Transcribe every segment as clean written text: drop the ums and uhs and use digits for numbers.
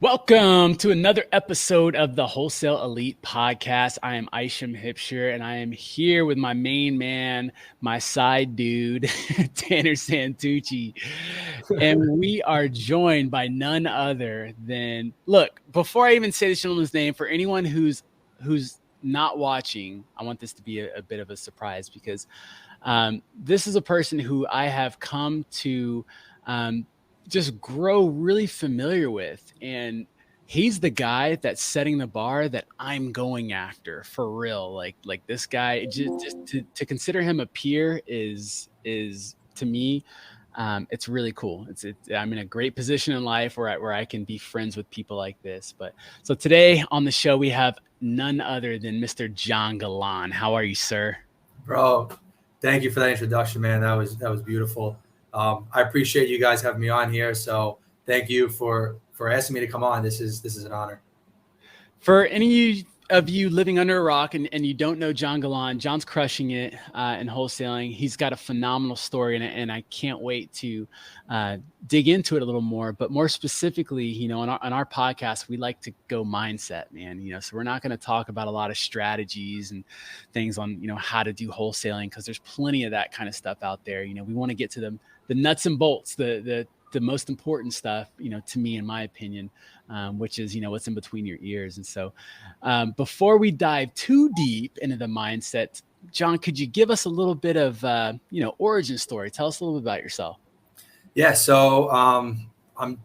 Welcome to another episode of the Wholesale Elite Podcast. I am Isham and I am here with my main man, my side dude, Tanner Santucci. And we are joined by none other than, look, before I even say this gentleman's name, for anyone who's not watching, I want this to be a bit of a surprise because this is a person who I have come to just grow really familiar with. And he's the guy that's setting the bar that I'm going after for real. Like this guy, just to consider him a peer is to me, it's really cool. I'm in a great position in life where I can be friends with people like this. But so today on the show, we have none other than Mr. John Galan. How are you, sir? Bro, thank you for that introduction, man. That was beautiful. I appreciate you guys having me on here. So thank you for asking me to come on. This is an honor. For any of you living under a rock and you don't know John Galan, John's crushing it in wholesaling. He's got a phenomenal story and I can't wait to dig into it a little more. But more specifically, on our podcast, we like to go mindset, man. So we're not going to talk about a lot of strategies and things on, how to do wholesaling because there's plenty of that kind of stuff out there. We want to get to the nuts and bolts, the most important stuff, to me, in my opinion, which is, what's in between your ears. And so before we dive too deep into the mindset, John, could you give us a little bit of, origin story? Tell us a little bit about yourself. Yeah. So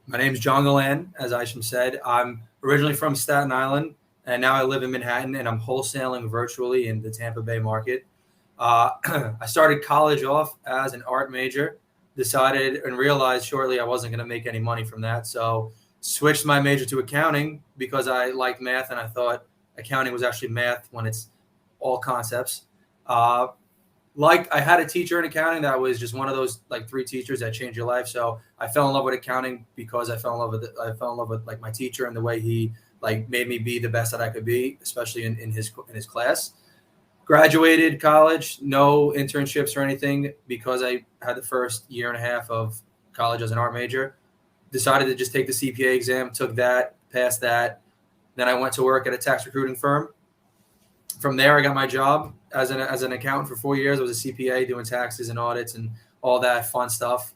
my name's John Galan, as Isham said. I'm originally from Staten Island, and now I live in Manhattan, and I'm wholesaling virtually in the Tampa Bay market. I started college off as an art major. Decided and realized shortly I wasn't going to make any money from that. So switched my major to accounting because I liked math and I thought accounting was actually math when it's all concepts. I had a teacher in accounting that was just one of those like three teachers that changed your life. So I fell in love with accounting because I fell in love with like my teacher and the way he like made me be the best that I could be, especially in his class. Graduated college, no internships or anything because I had the first year and a half of college as an art major. Decided to just take the CPA exam, took that, passed that. Then I went to work at a tax recruiting firm. From there, I got my job as an accountant for 4 years. I was a CPA doing taxes and audits and all that fun stuff.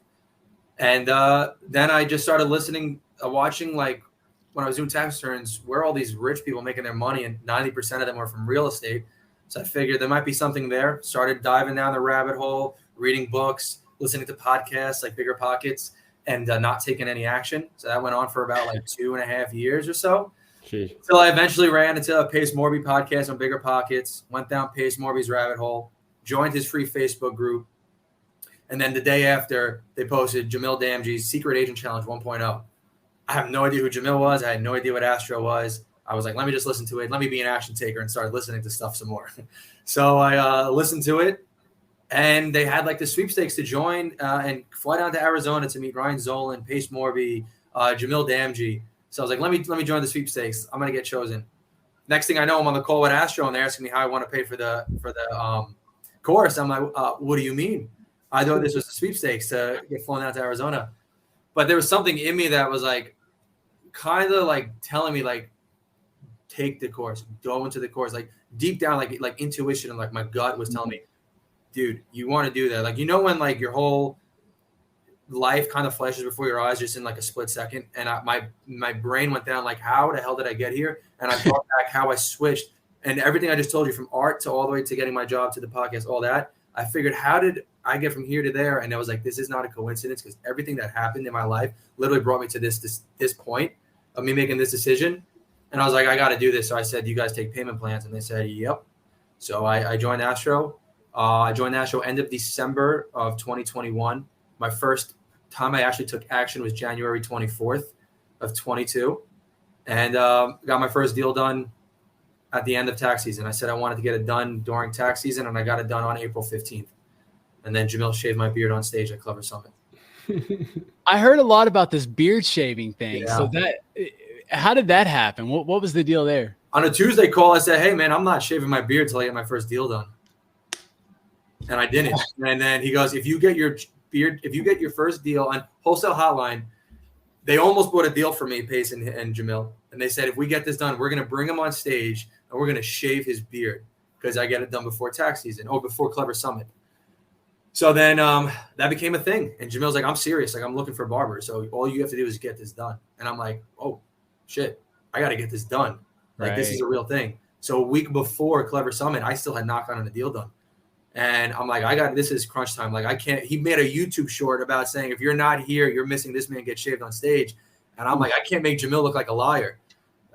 And then I just started watching like when I was doing tax returns, where all these rich people making their money, and 90% of them were from real estate. So I figured there might be something there. Started diving down the rabbit hole, reading books, listening to podcasts like Bigger Pockets, and not taking any action. So that went on for about like 2.5 years or so. Until I eventually ran into a Pace Morby podcast on Bigger Pockets, went down Pace Morby's rabbit hole, joined his free Facebook group. And then the day after, they posted Jamil Damji's Secret Agent Challenge 1.0. I have no idea who Jamil was. I had no idea what Astro was. I was like, let me just listen to it. Let me be an action taker and start listening to stuff some more. So I listened to it, and they had like the sweepstakes to join and fly down to Arizona to meet Ryan Zolan, Pace Morby, Jamil Damji. So I was like, let me join the sweepstakes. I'm gonna get chosen. Next thing I know, I'm on the call with Astro, and they're asking me how I want to pay for the course. I'm like, what do you mean? I thought this was a sweepstakes to get flown out to Arizona, but there was something in me that was like, kind of like telling me like, take the course, go into the course, like deep down, like intuition and like my gut was telling me, dude, you want to do that. Like, when like your whole life kind of flashes before your eyes just in like a split second. And my brain went down like, how the hell did I get here? And I thought back how I switched and everything I just told you, from art to all the way to getting my job to the podcast, all that. I figured, how did I get from here to there? And I was like, this is not a coincidence, because everything that happened in my life literally brought me to this point of me making this decision. And I was like, I got to do this. So I said, you guys take payment plans? And they said, yep. So I joined Astro. I joined Astro end of December of 2021. My first time I actually took action was January 24th of 22. And got my first deal done at the end of tax season. I said I wanted to get it done during tax season, and I got it done on April 15th. And then Jamil shaved my beard on stage at Clever Summit. I heard a lot about this beard shaving thing. Yeah. So how did that happen? What was the deal there? On a Tuesday call, I said, hey, man, I'm not shaving my beard till I get my first deal done. And I didn't. And then he goes, if you get your first deal on Wholesale Hotline, they almost bought a deal for me, Pace and Jamil. And they said, if we get this done, we're going to bring him on stage and we're going to shave his beard because I get it done before tax season or before Clever Summit. So then that became a thing. And Jamil's like, I'm serious. Like, I'm looking for a barber. So all you have to do is get this done. And I'm like, oh, shit, I got to get this done. Like, this is a real thing. So a week before Clever Summit, I still had not gotten a deal done. And I'm like, this is crunch time. Like, I can't. He made a YouTube short about saying, if you're not here, you're missing this man get shaved on stage. And I'm like, I can't make Jamil look like a liar.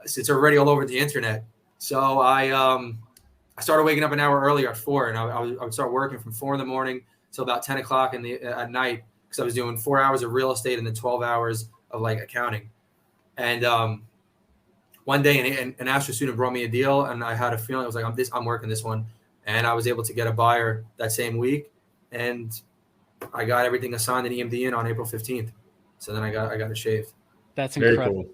It's already all over the internet. So I started waking up an hour earlier at 4, and I would start working from 4 in the morning till about 10 o'clock at night, because I was doing 4 hours of real estate and then 12 hours of like accounting. And one day an Astro student brought me a deal, and I had a feeling, I was like, I'm working this one. And I was able to get a buyer that same week, and I got everything assigned and EMD in on April 15th. So then I got it shaved. That's incredible. Very cool.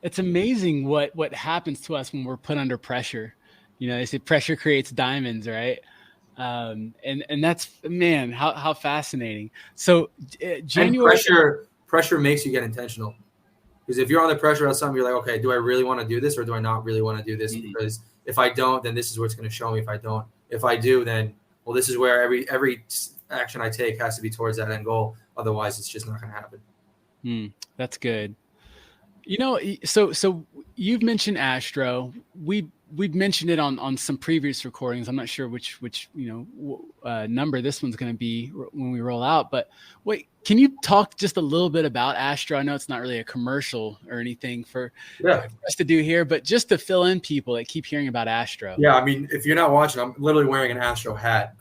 It's amazing what happens to us when we're put under pressure. You know, they say pressure creates diamonds, right? And that's, man, how fascinating. So January. And pressure makes you get intentional. Because if you're under pressure on something, you're like, okay, do I really want to do this or do I not really want to do this? Mm-hmm. Because if I don't, then this is what's going to show me. If I don't, if I do, then, well, this is where every action I take has to be towards that end goal. Otherwise, it's just not going to happen. That's good. You know, so you've mentioned Astro. We've mentioned it on some previous recordings. I'm not sure which number this one's going to be when we roll out. But wait, can you talk just a little bit about Astro? I know it's not really a commercial or anything for us to do here, but just to fill in people that keep hearing about Astro. Yeah, I mean, if you're not watching, I'm literally wearing an Astro hat.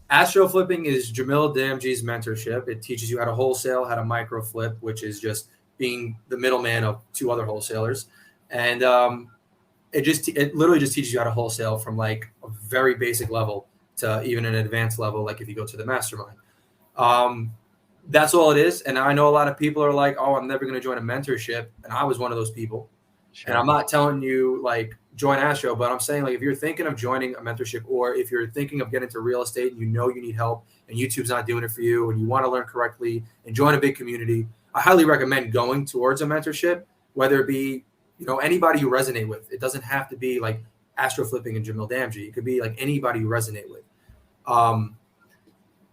Astro Flipping is Jamil Damji's mentorship. It teaches you how to wholesale, how to micro flip, which is just being the middleman of two other wholesalers. And it literally just teaches you how to wholesale from like a very basic level to even an advanced level, like if you go to the mastermind. That's all it is. And I know a lot of people are like, oh, I'm never going to join a mentorship. And I was one of those people. Sure. And I'm not telling you like join Astro, but I'm saying like if you're thinking of joining a mentorship, or if you're thinking of getting into real estate and you know you need help and YouTube's not doing it for you and you want to learn correctly and join a big community, I highly recommend going towards a mentorship, whether it be, you know, anybody you resonate with. It doesn't have to be like Astro Flipping and Jamil Damji. It could be like anybody you resonate with.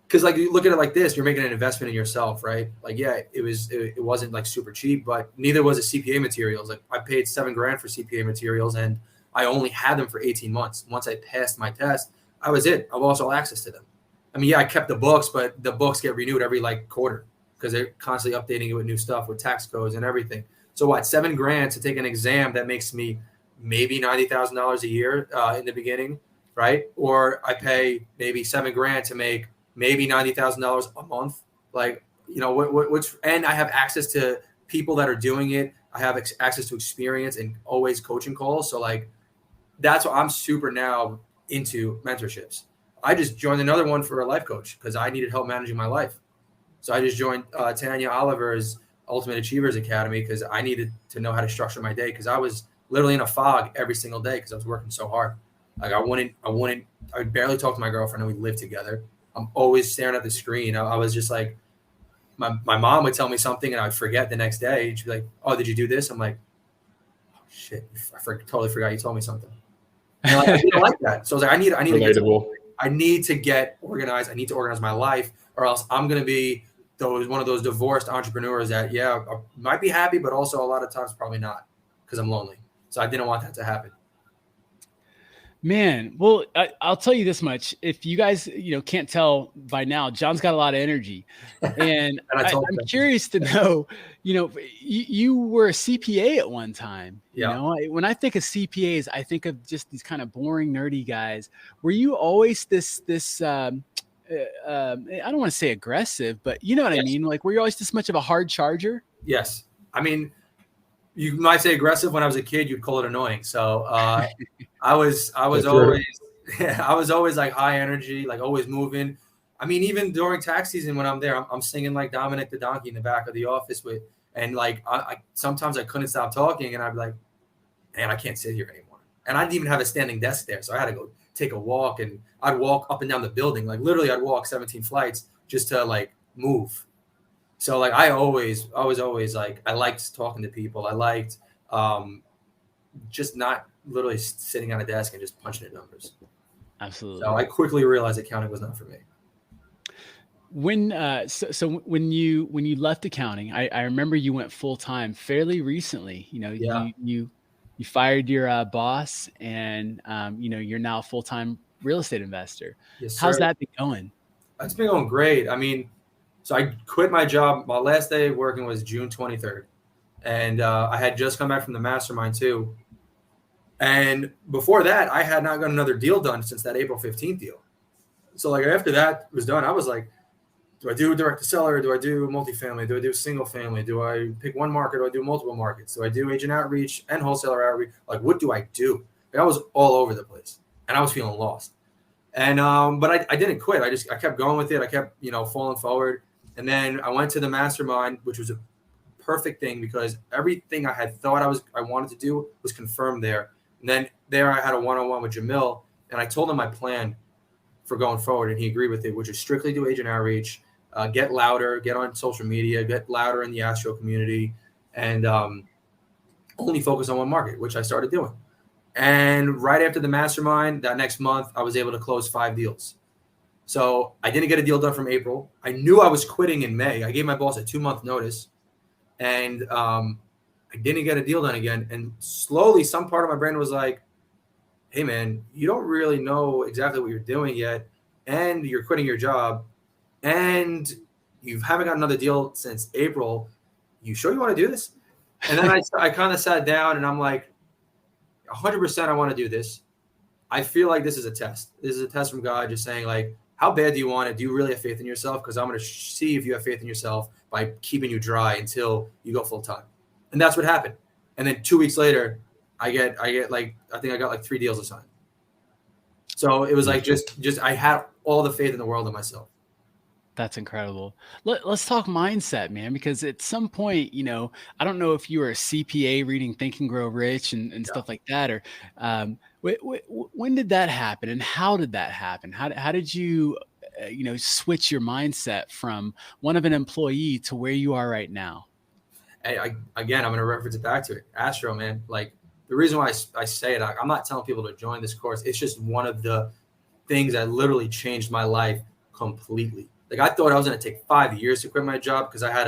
Because like you look at it like this, you're making an investment in yourself, right? Like, yeah, it wasn't like super cheap, but neither was it CPA materials. Like I paid $7,000 for CPA materials and I only had them for 18 months. Once I passed my test, I was it. I've also had access to them. I mean, yeah, I kept the books, but the books get renewed every like quarter because they're constantly updating it with new stuff, with tax codes and everything. So what, $7,000 to take an exam that makes me maybe $90,000 a year in the beginning, right? Or I pay maybe $7,000 to make maybe $90,000 a month. Like, you know, which, and I have access to people that are doing it. I have access to experience and always coaching calls. So like, that's what I'm super now into mentorships. I just joined another one for a life coach because I needed help managing my life. So I just joined Tanya Oliver's Ultimate Achievers Academy because I needed to know how to structure my day because I was literally in a fog every single day because I was working so hard. Like I would barely talk to my girlfriend and we lived together. I'm always staring at the screen. I was just like, my mom would tell me something and I'd forget the next day. And she'd be like, oh, did you do this? I'm like, oh, shit, totally forgot you told me something. And like, I didn't like that. So I was like, I need to get organized. I need to organize my life or else I'm going to be one of those divorced entrepreneurs that, yeah, I might be happy, but also a lot of times probably not because I'm lonely. So I didn't want that to happen. Man, well, I'll tell you this much. If you guys, can't tell by now, John's got a lot of energy. And I'm curious to know, you were a CPA at one time. Yeah. When I think of CPAs, I think of just these kind of boring, nerdy guys. Were you always this I don't want to say aggressive, but you know what I mean? Like, were you always this much of a hard charger? Yes. I mean, you might say aggressive. When I was a kid, you'd call it annoying. So I was always like high energy, like always moving. I mean, even during tax season when I'm there, I'm singing like Dominic the Donkey in the back of the office and like I sometimes I couldn't stop talking and I'd be like, man, I can't sit here anymore. And I didn't even have a standing desk there, so I had to go take a walk and I'd walk up and down the building. Like literally, I'd walk 17 flights just to like move. So like I always like I liked talking to people. I liked just not literally sitting on a desk and just punching in numbers. Absolutely. So I quickly realized accounting was not for me. When when you left accounting, I remember you went full time fairly recently. You know, Yeah. you fired your boss, and you're now a full time real estate investor. Yes, How's sir. that been going? It's been going great. I mean, so I quit my job. My last day of working was June 23rd. And I had just come back from the mastermind too. And before that, I had not got another deal done since that April 15th deal. So like after that was done, I was like, do I do direct to seller? Do I do multifamily? Do I do single family? Do I pick one market? Do I do multiple markets? Do I do agent outreach and wholesaler outreach? Like, what do I do? Like, I was all over the place and I was feeling lost. And but I didn't quit. I kept going with it. I kept, falling forward. And then I went to the mastermind, which was a perfect thing because everything I had thought I wanted to do was confirmed there. And then there I had a one-on-one with Jamil, and I told him my plan for going forward, and he agreed with it, which is strictly do agent outreach, get louder, get on social media, get louder in the Astro community, and only focus on one market, which I started doing. And right after the mastermind, that next month, I was able to close 5 deals. So I didn't get a deal done from April. I knew I was quitting in May. I gave my boss a 2-month notice. And I didn't get a deal done again. And slowly, some part of my brain was like, hey, man, you don't really know exactly what you're doing yet. And you're quitting your job. And you haven't got another deal since April. You sure you want to do this? And then I kind of sat down and I'm like, 100% I want to do this. I feel like this is a test. This is a test from God just saying, like, how bad do you want it? Do you really have faith in yourself? Because I'm going to see if you have faith in yourself by keeping you dry until you go full time. And that's what happened. And then 2 weeks later, I get like, I think I got like 3 deals assigned. So it was like, just I had all the faith in the world in myself. That's incredible. Let's talk mindset, man, because at some point, I don't know if you were a CPA reading Think and Grow Rich and stuff like that, or when did that happen and how did that happen? How did you, switch your mindset from one of an employee to where you are right now? Again, I'm going to reference it back to it. Astro, man, like the reason why I say it, I'm not telling people to join this course. It's just one of the things that literally changed my life completely. Like I thought I was going to take 5 years to quit my job because I had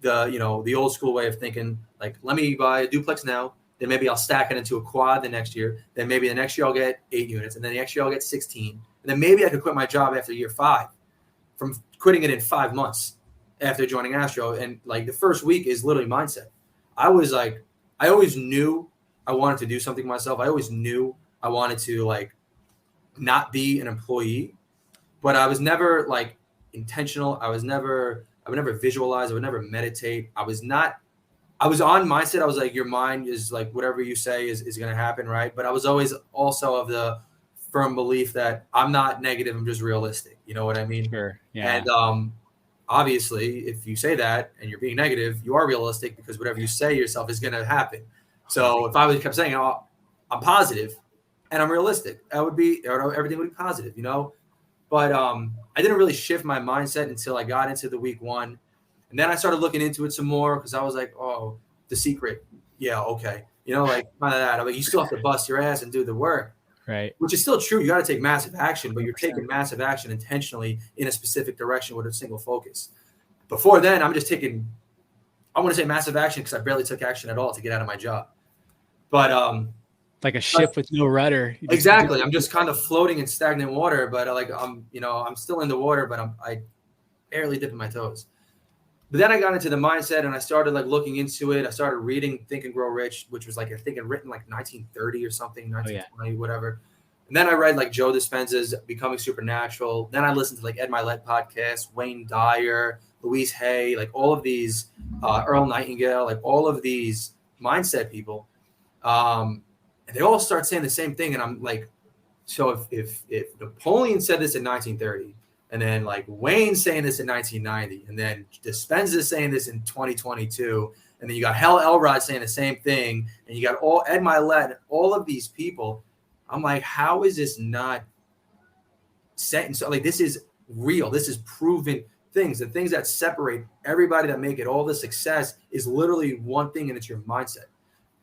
the old school way of thinking, like, let me buy a duplex now, then maybe I'll stack it into a quad the next year. Then maybe the next year I'll get 8 units, and then the next year I'll get 16. And then maybe I could quit my job after year 5 from quitting it in 5 months after joining Astro. And like the first week is literally mindset. I was like, I always knew I wanted to do something myself. I always knew I wanted to like not be an employee, but I was never like intentional. I would never visualize. I would never meditate. I was on mindset. I was like, your mind is like, whatever you say is going to happen. Right. But I was always also of the firm belief that I'm not negative. I'm just realistic. You know what I mean? Sure. Yeah. And obviously if you say that and you're being negative, you are realistic because whatever you say yourself is going to happen. So if I kept saying, oh, I'm positive and I'm realistic, everything would be positive, But I didn't really shift my mindset until I got into the week 1. And then I started looking into it some more because I was like, oh, The Secret. Yeah, okay. Like kind of that. I'm like, you still have to bust your ass and do the work. Right. Which is still true. You got to take massive action, but you're taking massive action intentionally in a specific direction with a single focus. Before then, I'm just taking, I want to say massive action because I barely took action at all to get out of my job. But like a ship with no rudder. Exactly. I'm just kind of floating in stagnant water, but I'm still in the water, but I barely dipping my toes. But then I got into the mindset and I started like looking into it. I started reading Think and Grow Rich, which was like, I think written like 1930 or something, 1920, whatever. And then I read like Joe Dispenza's Becoming Supernatural. Then I listened to like Ed Mylett podcast, Wayne Dyer, Louise Hay, like all of these, Earl Nightingale, like all of these mindset people. And they all start saying the same thing. And I'm like, so if Napoleon said this in 1930, and then like Wayne saying this in 1990, and then Dispenza saying this in 2022, and then you got Hal Elrod saying the same thing, and you got all Ed Mylett, all of these people. I'm like, how is this not set in? So like, this is real. This is proven things. The things that separate everybody that make it all the success is literally one thing, and it's your mindset.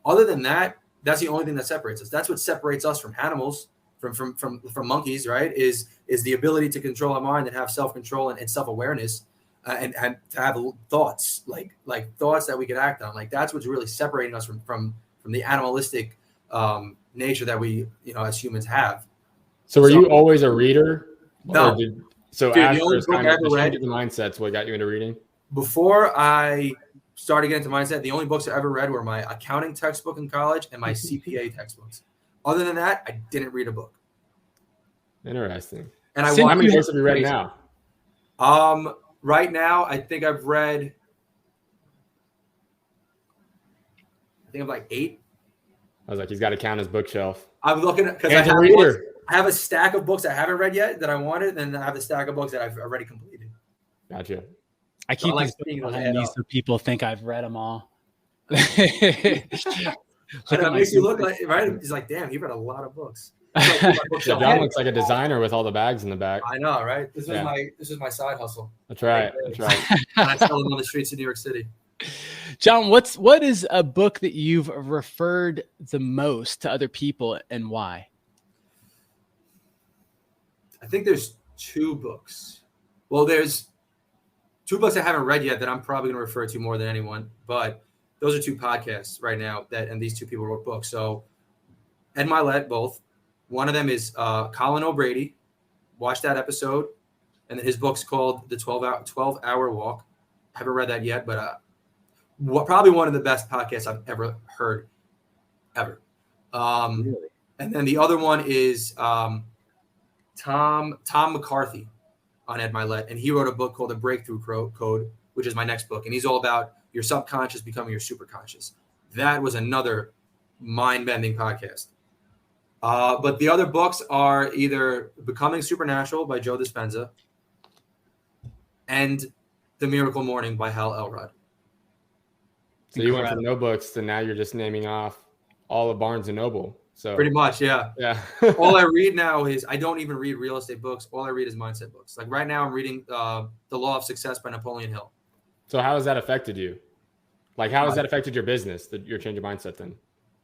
Other than that, that's the only thing that separates us. That's what separates us from animals, from monkeys, right? Is the ability to control our mind and have self-control and self-awareness, and to have thoughts, like thoughts that we could act on. Like that's what's really separating us from the animalistic nature that we, as humans have. So were you always a reader? No. So Dude, Astro's kind of the change of the mindset's what got you into reading? Before I started getting into mindset, the only books I ever read were my accounting textbook in college and my CPA textbooks. Other than that, I didn't read a book. Interesting. And how many books have you read now? Right now, I think I've read, like 8. I was like, he's got to count his bookshelf. I'm looking at, because I have a stack of books I haven't read yet that I wanted, and I have a stack of books that I've already completed. Gotcha. I keep these behind me so people think I've read them all. It makes you look like, right? He's like, damn, he read a lot of books. John looks like a designer with all the bags in the back. I know, right? This is my side hustle. That's right. I sell them on the streets of New York City. John, what is a book that you've referred the most to other people, and why? I think there's 2 books. Well, there's 2 books I haven't read yet that I'm probably going to refer to more than anyone, but those are 2 podcasts right now and these 2 people wrote books. So Ed Milet, both. One of them is Colin O'Brady. Watch that episode. And then his book's called The 12-Hour Walk. I haven't read that yet, but probably one of the best podcasts I've ever heard, ever. Really? And then the other one is Tom McCarthy on Ed Milet, and he wrote a book called The Breakthrough Code, which is my next book, and he's all about your subconscious becoming your superconscious. That was another mind-bending podcast. But the other books are either Becoming Supernatural by Joe Dispenza and The Miracle Morning by Hal Elrod. So you went from no books to now you're just naming off all of Barnes & Noble. So pretty much, yeah. All I read now is, I don't even read real estate books. All I read is mindset books. Like right now I'm reading The Law of Success by Napoleon Hill. So how has that affected you? Like how has that affected your business, your change of mindset then?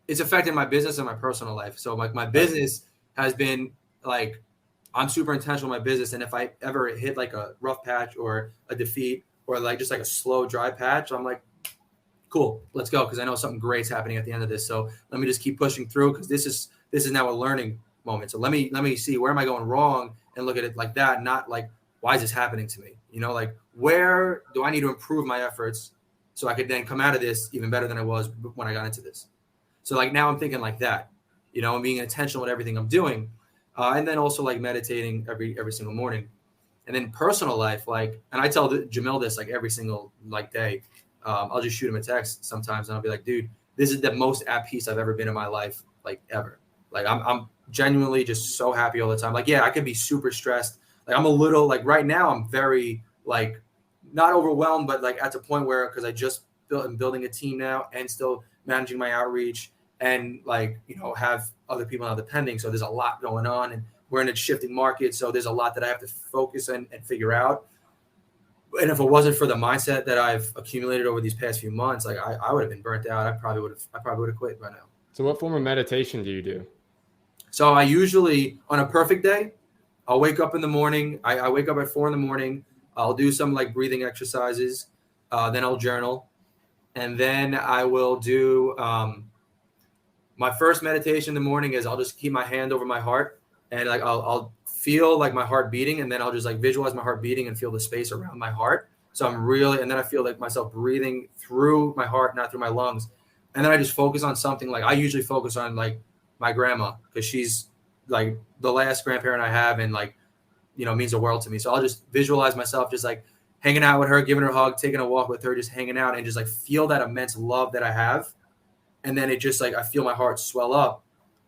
It's affected my business and my personal life. So like my business has been like, I'm super intentional in my business. And if I ever hit like a rough patch or a defeat or like just like a slow, dry patch, I'm like, cool, let's go. Cause I know something great's happening at the end of this. So let me just keep pushing through. Cause this is now a learning moment. So let me see, where am I going wrong, and look at it like that. Not like, why is this happening to me? Like where do I need to improve my efforts so I could then come out of this even better than I was when I got into this? So like now I'm thinking like that, I'm being intentional with everything I'm doing. And then also like meditating every single morning. And then personal life, like, and I tell Jamil this like every single like day. I'll just shoot him a text sometimes and I'll be like, dude, this is the most at peace I've ever been in my life, like ever. Like I'm genuinely just so happy all the time. Like, yeah, I could be super stressed. Like I'm a little, like right now I'm very like not overwhelmed, but like at the point where, cause I just I'm building a team now and still managing my outreach and like, have other people now depending. So there's a lot going on and we're in a shifting market. So there's a lot that I have to focus on and figure out. And if it wasn't for the mindset that I've accumulated over these past few months, like I would have been burnt out. I probably would have quit by now. So what form of meditation do you do? So I usually, on a perfect day, I'll wake up in the morning. I wake up at 4 a.m. I'll do some like breathing exercises. Then I'll journal. And then I will do, my first meditation in the morning is I'll just keep my hand over my heart and like I'll feel like my heart beating, and then I'll just like visualize my heart beating and feel the space around my heart. So and then I feel like myself breathing through my heart, not through my lungs. And then I just focus on something. Like I usually focus on like my grandma, because she's like the last grandparent I have and like, means the world to me. So I'll just visualize myself just like hanging out with her, giving her a hug, taking a walk with her, just hanging out and just like feel that immense love that I have. And then it just like, I feel my heart swell up,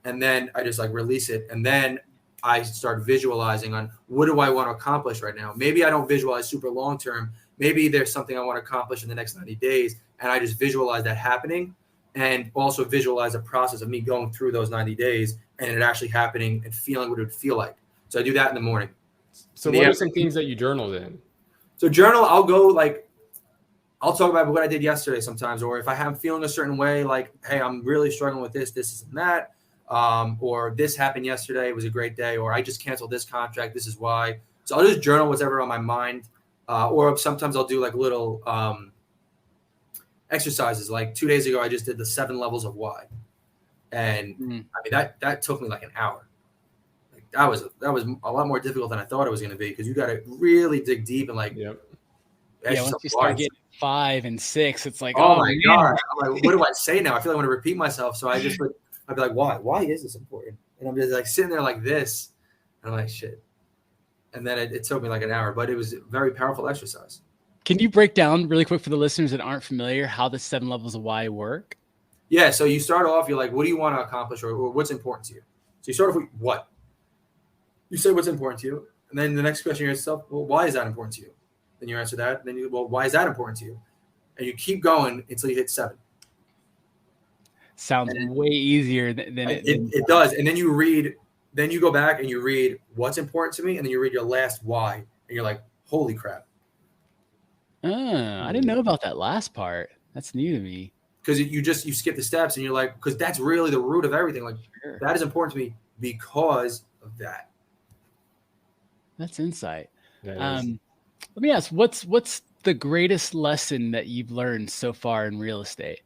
and then I just like release it. And then I start visualizing on what do I want to accomplish right now? Maybe I don't visualize super long-term. Maybe there's something I want to accomplish in the next 90 days. And I just visualize that happening, and also visualize the process of me going through those 90 days and it actually happening and feeling what it would feel like. So I do that in the morning. So what are some things that you journaled in? So journal, I'll go like, I'll talk about what I did yesterday sometimes, or if I'm feeling a certain way, like, hey, I'm really struggling with this, and that, or this happened yesterday, it was a great day, or I just canceled this contract, this is why. So I'll just journal whatever on my mind, or sometimes I'll do like little exercises. Like 2 days ago, I just did the 7 levels of why, and I mean that took me like an hour. Like that was a lot more difficult than I thought it was going to be, because you got to really dig deep and like. Yeah, once you start getting 5 and 6, it's like, oh my god, I'm like, what do I say now? I feel like I want to repeat myself, so I'd be like, why is this important? And I'm just like sitting there like this, and I'm like, shit. And then it took me like an hour, but it was a very powerful exercise. Can you break down really quick for the listeners that aren't familiar how the 7 levels of why work? Yeah, so you start off, you're like, what do you want to accomplish, or what's important to you? So you start off with what? You say what's important to you, and then the next question you ask yourself, well, why is that important to you? Then you answer that. Then why is that important to you? And you keep going until you hit 7. Sounds way easier than it does. And then you read, then you go back and you read what's important to me, and then you read your last why, and you're like, holy crap. I didn't know about that last part. That's new to me. Because you skip the steps, and you're like, because that's really the root of everything. Like, sure, that is important to me because of that. That's insight. Let me ask, what's the greatest lesson that you've learned so far in real estate?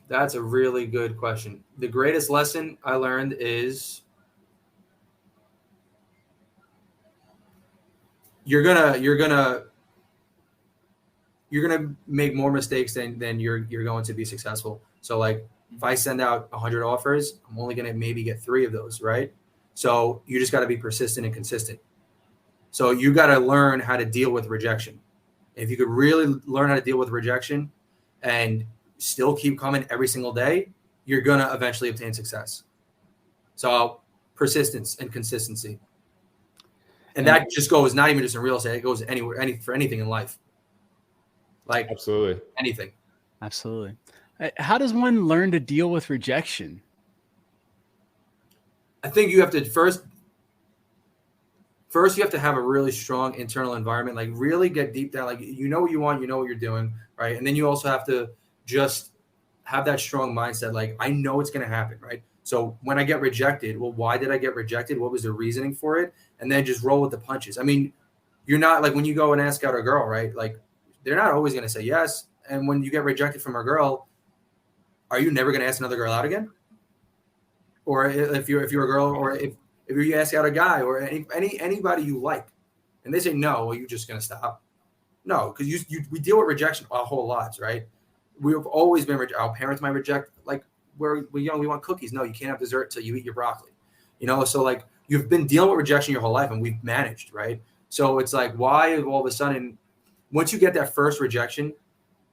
That's a really good question. The greatest lesson I learned is you're gonna make more mistakes than you're going to be successful. So like, if I send out 100 offers, I'm only gonna maybe get 3 of those, right? So you just got to be persistent and consistent. So you got to learn how to deal with rejection. If you could really learn how to deal with rejection and still keep coming every single day, you're going to eventually obtain success. So persistence and consistency. And that just goes not even just in real estate, it goes anywhere, for anything in life. Like absolutely anything. Absolutely. How does one learn to deal with rejection? I think you have to first you have to have a really strong internal environment, like really get deep down, like you know what you want, you know what you're doing, right? And then you also have to just have that strong mindset, like I know it's going to happen, right? So when I get rejected, well, why did I get rejected? What was the reasoning for it? And then just roll with the punches. I mean, you're not like when you go and ask out a girl, right? Like they're not always going to say yes. And when you get rejected from a girl, are you never going to ask another girl out again? Or if you're a girl, or if you ask out a guy or anybody you like, and they say no, well, you're just gonna stop. No, because we deal with rejection our whole lives, right? We've always been our parents might reject, like we're young, we want cookies. No, you can't have dessert till you eat your broccoli. So like you've been dealing with rejection your whole life, and we've managed, right? So it's like, why all of a sudden, once you get that first rejection,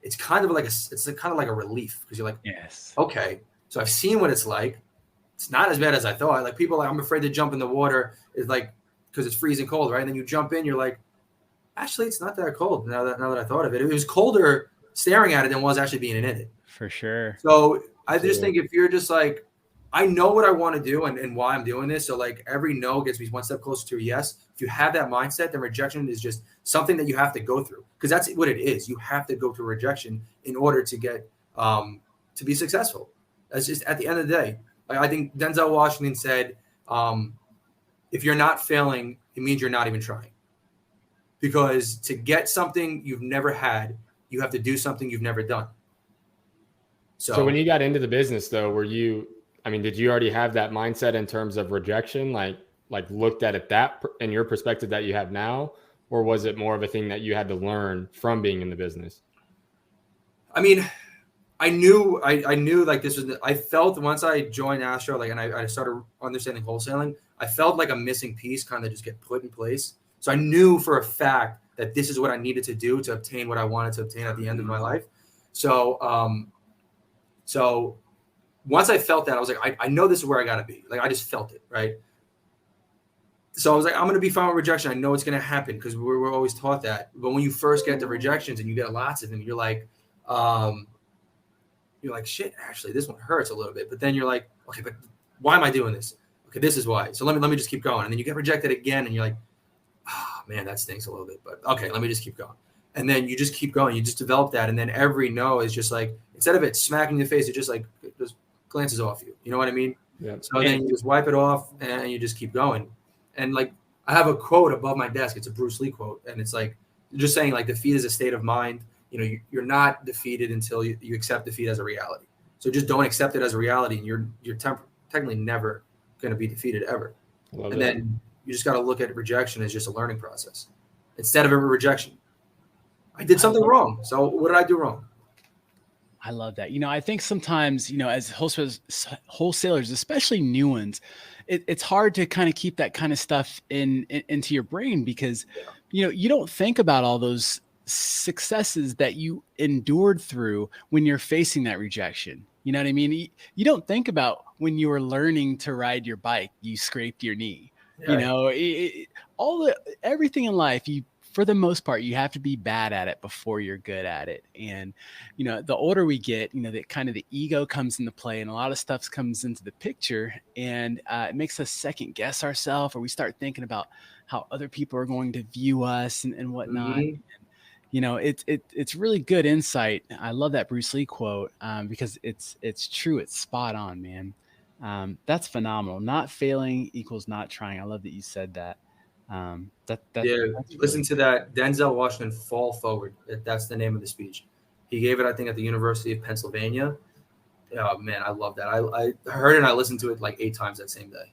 it's kind of like a relief, because you're like, yes, okay, so I've seen what it's like. It's not as bad as I thought. Like people, I'm afraid to jump in the water, is like because it's freezing cold, right? And then you jump in, you're like, actually, it's not that cold. Now that I thought of it, it was colder staring at it than was actually being in it. For sure. So I just think if you're just like, I know what I want to do and why I'm doing this. So like every no gets me one step closer to a yes. If you have that mindset, then rejection is just something that you have to go through, because that's what it is. You have to go through rejection in order to get to be successful. That's just at the end of the day. I think Denzel Washington said, if you're not failing, it means you're not even trying. Because to get something you've never had, you have to do something you've never done. So when you got into the business, though, did you already have that mindset in terms of rejection, like looked at it that in your perspective that you have now? Or was it more of a thing that you had to learn from being in the business? I mean, I knew like this was, I felt once I joined Astro, like, and I started understanding wholesaling, I felt like a missing piece kind of just get put in place. So I knew for a fact that this is what I needed to do to obtain what I wanted to obtain at the end of my life. So, so once I felt that, I was like, I know this is where I got to be. Like, I just felt it. Right. So I was like, I'm going to be fine with rejection. I know it's going to happen, because we're always taught that. But when you first get the rejections and you get lots of them, you're like, shit, actually, this one hurts a little bit. But then you're like, okay, but why am I doing this? Okay, this is why. So let me just keep going. And then you get rejected again, and you're like, oh, man, that stinks a little bit, but okay, let me just keep going. And then you just keep going. You just develop that. And then every no is just like, instead of it smacking your face, it just like, it just glances off you. You know what I mean? Yeah. So then you just wipe it off and you just keep going. And like, I have a quote above my desk. It's a Bruce Lee quote. And it's like, just saying like defeat is a state of mind. You know, you're not defeated until you accept defeat as a reality. So just don't accept it as a reality. And you're technically never going to be defeated ever. And then you just got to look at rejection as just a learning process instead of a rejection. I did something wrong. So what did I do wrong? I love that. You know, I think sometimes, you know, as wholesalers, especially new ones, it's hard to kind of keep that kind of stuff into your brain because, you know, you don't think about all those successes that you endured through when you're facing that rejection. You know what I mean? You don't think about when you were learning to ride your bike, you scraped your knee. Yeah. You know, everything in life, for the most part, you have to be bad at it before you're good at it. And, you know, the older we get, you know, that kind of the ego comes into play and a lot of stuff comes into the picture and it makes us second guess ourselves, or we start thinking about how other people are going to view us and whatnot. Mm-hmm. You know, it's really good insight. I love that Bruce Lee quote because it's true. It's spot on, man. That's phenomenal. Not failing equals not trying. I love that you said that. Listen to that Denzel Washington fall forward. That's the name of the speech. He gave it, I think, at the University of Pennsylvania. Oh man, I love that. I heard it and I listened to it like 8 times that same day.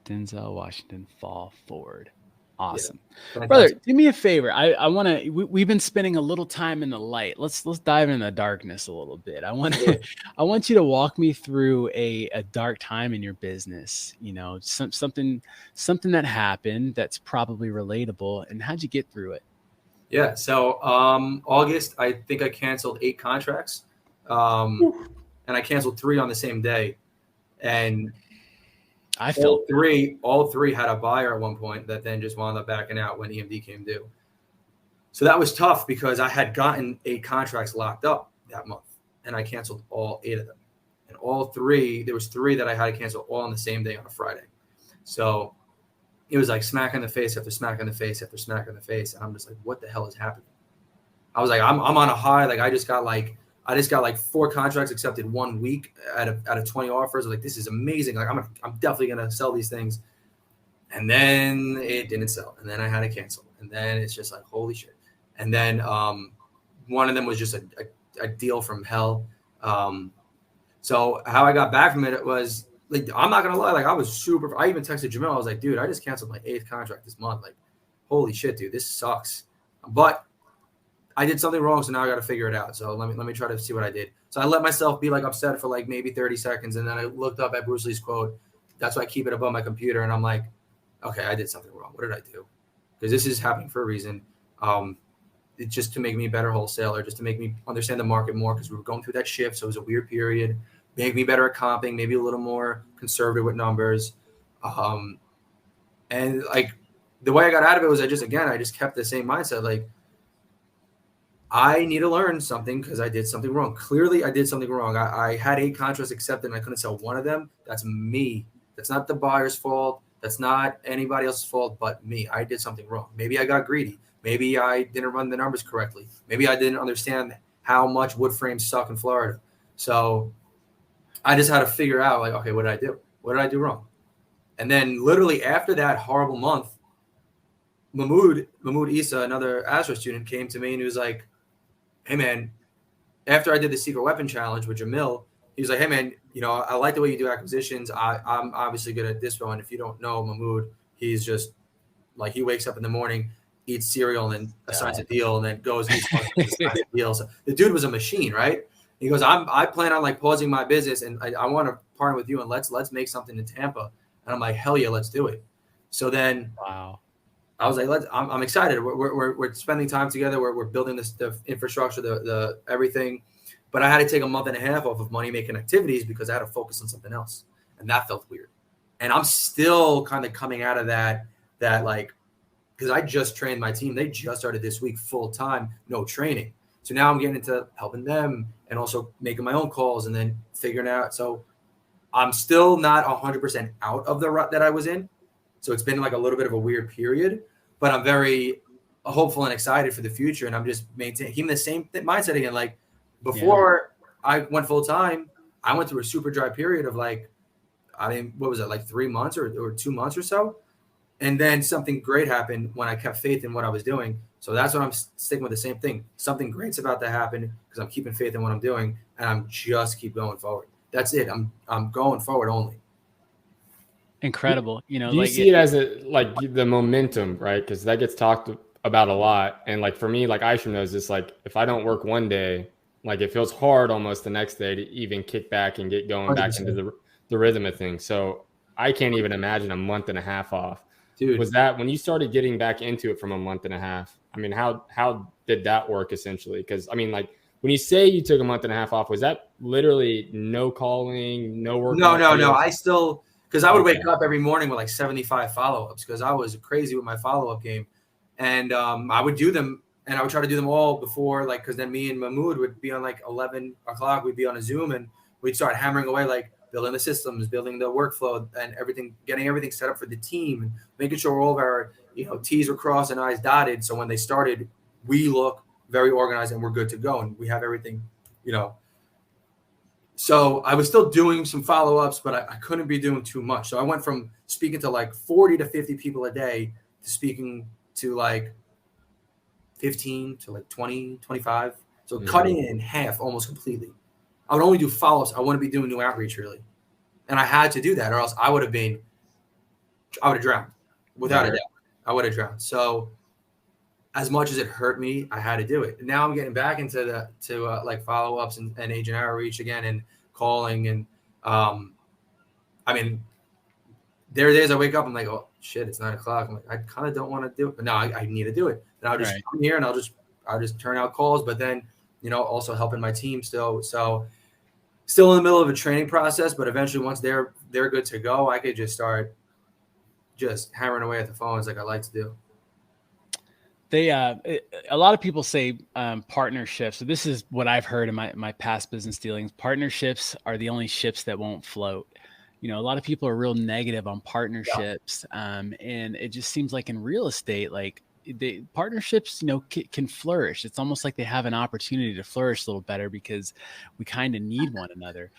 Denzel Washington fall forward. Awesome. Yeah, brother, do me a favor. I want to, we've been spending a little time in the light. Let's dive in the darkness a little bit. I want you to walk me through a dark time in your business, you know, something that happened that's probably relatable, and how'd you get through it? Yeah. So, August, I think I canceled 8 contracts. And I canceled 3 on the same day. And all three had a buyer at one point that then just wound up backing out when EMD came due. So that was tough because I had gotten 8 contracts locked up that month and I canceled all 8 of them. And all 3, there was 3 that I had to cancel all on the same day on a Friday. So it was like smack in the face after smack in the face after smack in the face. And I'm just like, what the hell is happening? I was like, I'm on a high. Like I just got like 4 contracts accepted 1 week out of 20 offers. I was like, this is amazing. Like I'm definitely gonna sell these things. And then it didn't sell. And then I had to cancel. And then it's just like, holy shit. And then one of them was just a deal from hell. So how I got back from it was like, I'm not gonna lie, like I was super. I even texted Jamil. I was like, dude, I just canceled my 8th contract this month. Like, holy shit, dude, this sucks. But I did something wrong, so now I got to figure it out. So let me try to see what I did. So I let myself be like upset for like maybe 30 seconds, and then I looked up at Bruce Lee's quote. That's why I keep it above my computer, and I'm like, okay, I did something wrong. What did I do? Because this is happening for a reason. It's just to make me a better wholesaler, just to make me understand the market more, because we were going through that shift, so it was a weird period. Make me better at comping, maybe a little more conservative with numbers. And like the way I got out of it was I just kept the same mindset, like, I need to learn something because I did something wrong. Clearly, I did something wrong. I had 8 contracts accepted and I couldn't sell one of them. That's me. That's not the buyer's fault. That's not anybody else's fault but me. I did something wrong. Maybe I got greedy. Maybe I didn't run the numbers correctly. Maybe I didn't understand how much wood frames suck in Florida. So I just had to figure out, like, okay, what did I do? What did I do wrong? And then literally after that horrible month, Mahmoud Issa, another Astro student, came to me and he was like, hey, man, after I did the secret weapon challenge with Jamil, he was like, hey, man, you know, I like the way you do acquisitions. I'm obviously good at this one. If you don't know Mahmoud, he's just like, he wakes up in the morning, eats cereal and assigns a deal and then goes and assigns a deal. So the dude was a machine, right? He goes, I plan on like pausing my business and I want to partner with you and let's make something in Tampa. And I'm like, hell yeah, let's do it. So then I was like, I'm excited. We're spending time together. We're building the infrastructure, the everything. But I had to take a month and a half off of money making activities because I had to focus on something else. And that felt weird. And I'm still kind of coming out of that like, because I just trained my team. They just started this week full time, no training. So now I'm getting into helping them and also making my own calls and then figuring out. So I'm still not 100% out of the rut that I was in. So it's been like a little bit of a weird period, but I'm very hopeful and excited for the future. And I'm just keeping the same mindset again. Like before I went full time, I went through a super dry period of like, what was it, like 3 months or 2 months or so? And then something great happened when I kept faith in what I was doing. So that's what I'm sticking with, the same thing. Something great's about to happen because I'm keeping faith in what I'm doing, and I'm just keep going forward. That's it. I'm going forward only. Incredible. You know, do you like see it as the momentum, right? Because that gets talked about a lot. And like for me, like Isham knows this, like if I don't work one day, like it feels hard almost the next day to even kick back and get going 100%. Back into the rhythm of things. So I can't even imagine a month and a half off. Dude, was that when you started getting back into it from a month and a half? I mean, how did that work essentially? Because I mean, like when you say you took a month and a half off, was that literally no calling, no work? No. I still, because I would wake up every morning with like 75 follow-ups because I was crazy with my follow-up game. And I would do them, and I would try to do them all before, like, because then me and Mahmoud would be on like 11 o'clock. We'd be on a Zoom, and we'd start hammering away, like building the systems, building the workflow and everything, getting everything set up for the team, and making sure all of our, T's were crossed and I's dotted. So when they started, we look very organized and we're good to go. And we have everything, So I was still doing some follow-ups, but I couldn't be doing too much. So I went from speaking to like 40 to 50 people a day to speaking to like 15 to like 20, 25. So cutting it in half almost completely. I would only do follow-ups. I wouldn't be doing new outreach really. And I had to do that, or else I would have drowned without a doubt. I would have drowned. So as much as it hurt me, I had to do it. And now I'm getting back into like follow-ups and agent outreach again and calling. And I mean, there are days I wake up, I'm like, oh shit, it's 9 o'clock. I'm like, I kind of don't want to do it, but no, I need to do it. And I'll just come here and I'll just turn out calls, but then, also helping my team still. So still in the middle of a training process, but eventually once they're good to go, I could just start just hammering away at the phones like I like to do. A lot of people say partnerships. So this is what I've heard in my past business dealings. Partnerships are the only ships that won't float. A lot of people are real negative on partnerships. And it just seems like in real estate, like partnerships, can flourish. It's almost like they have an opportunity to flourish a little better because we kind of need one another.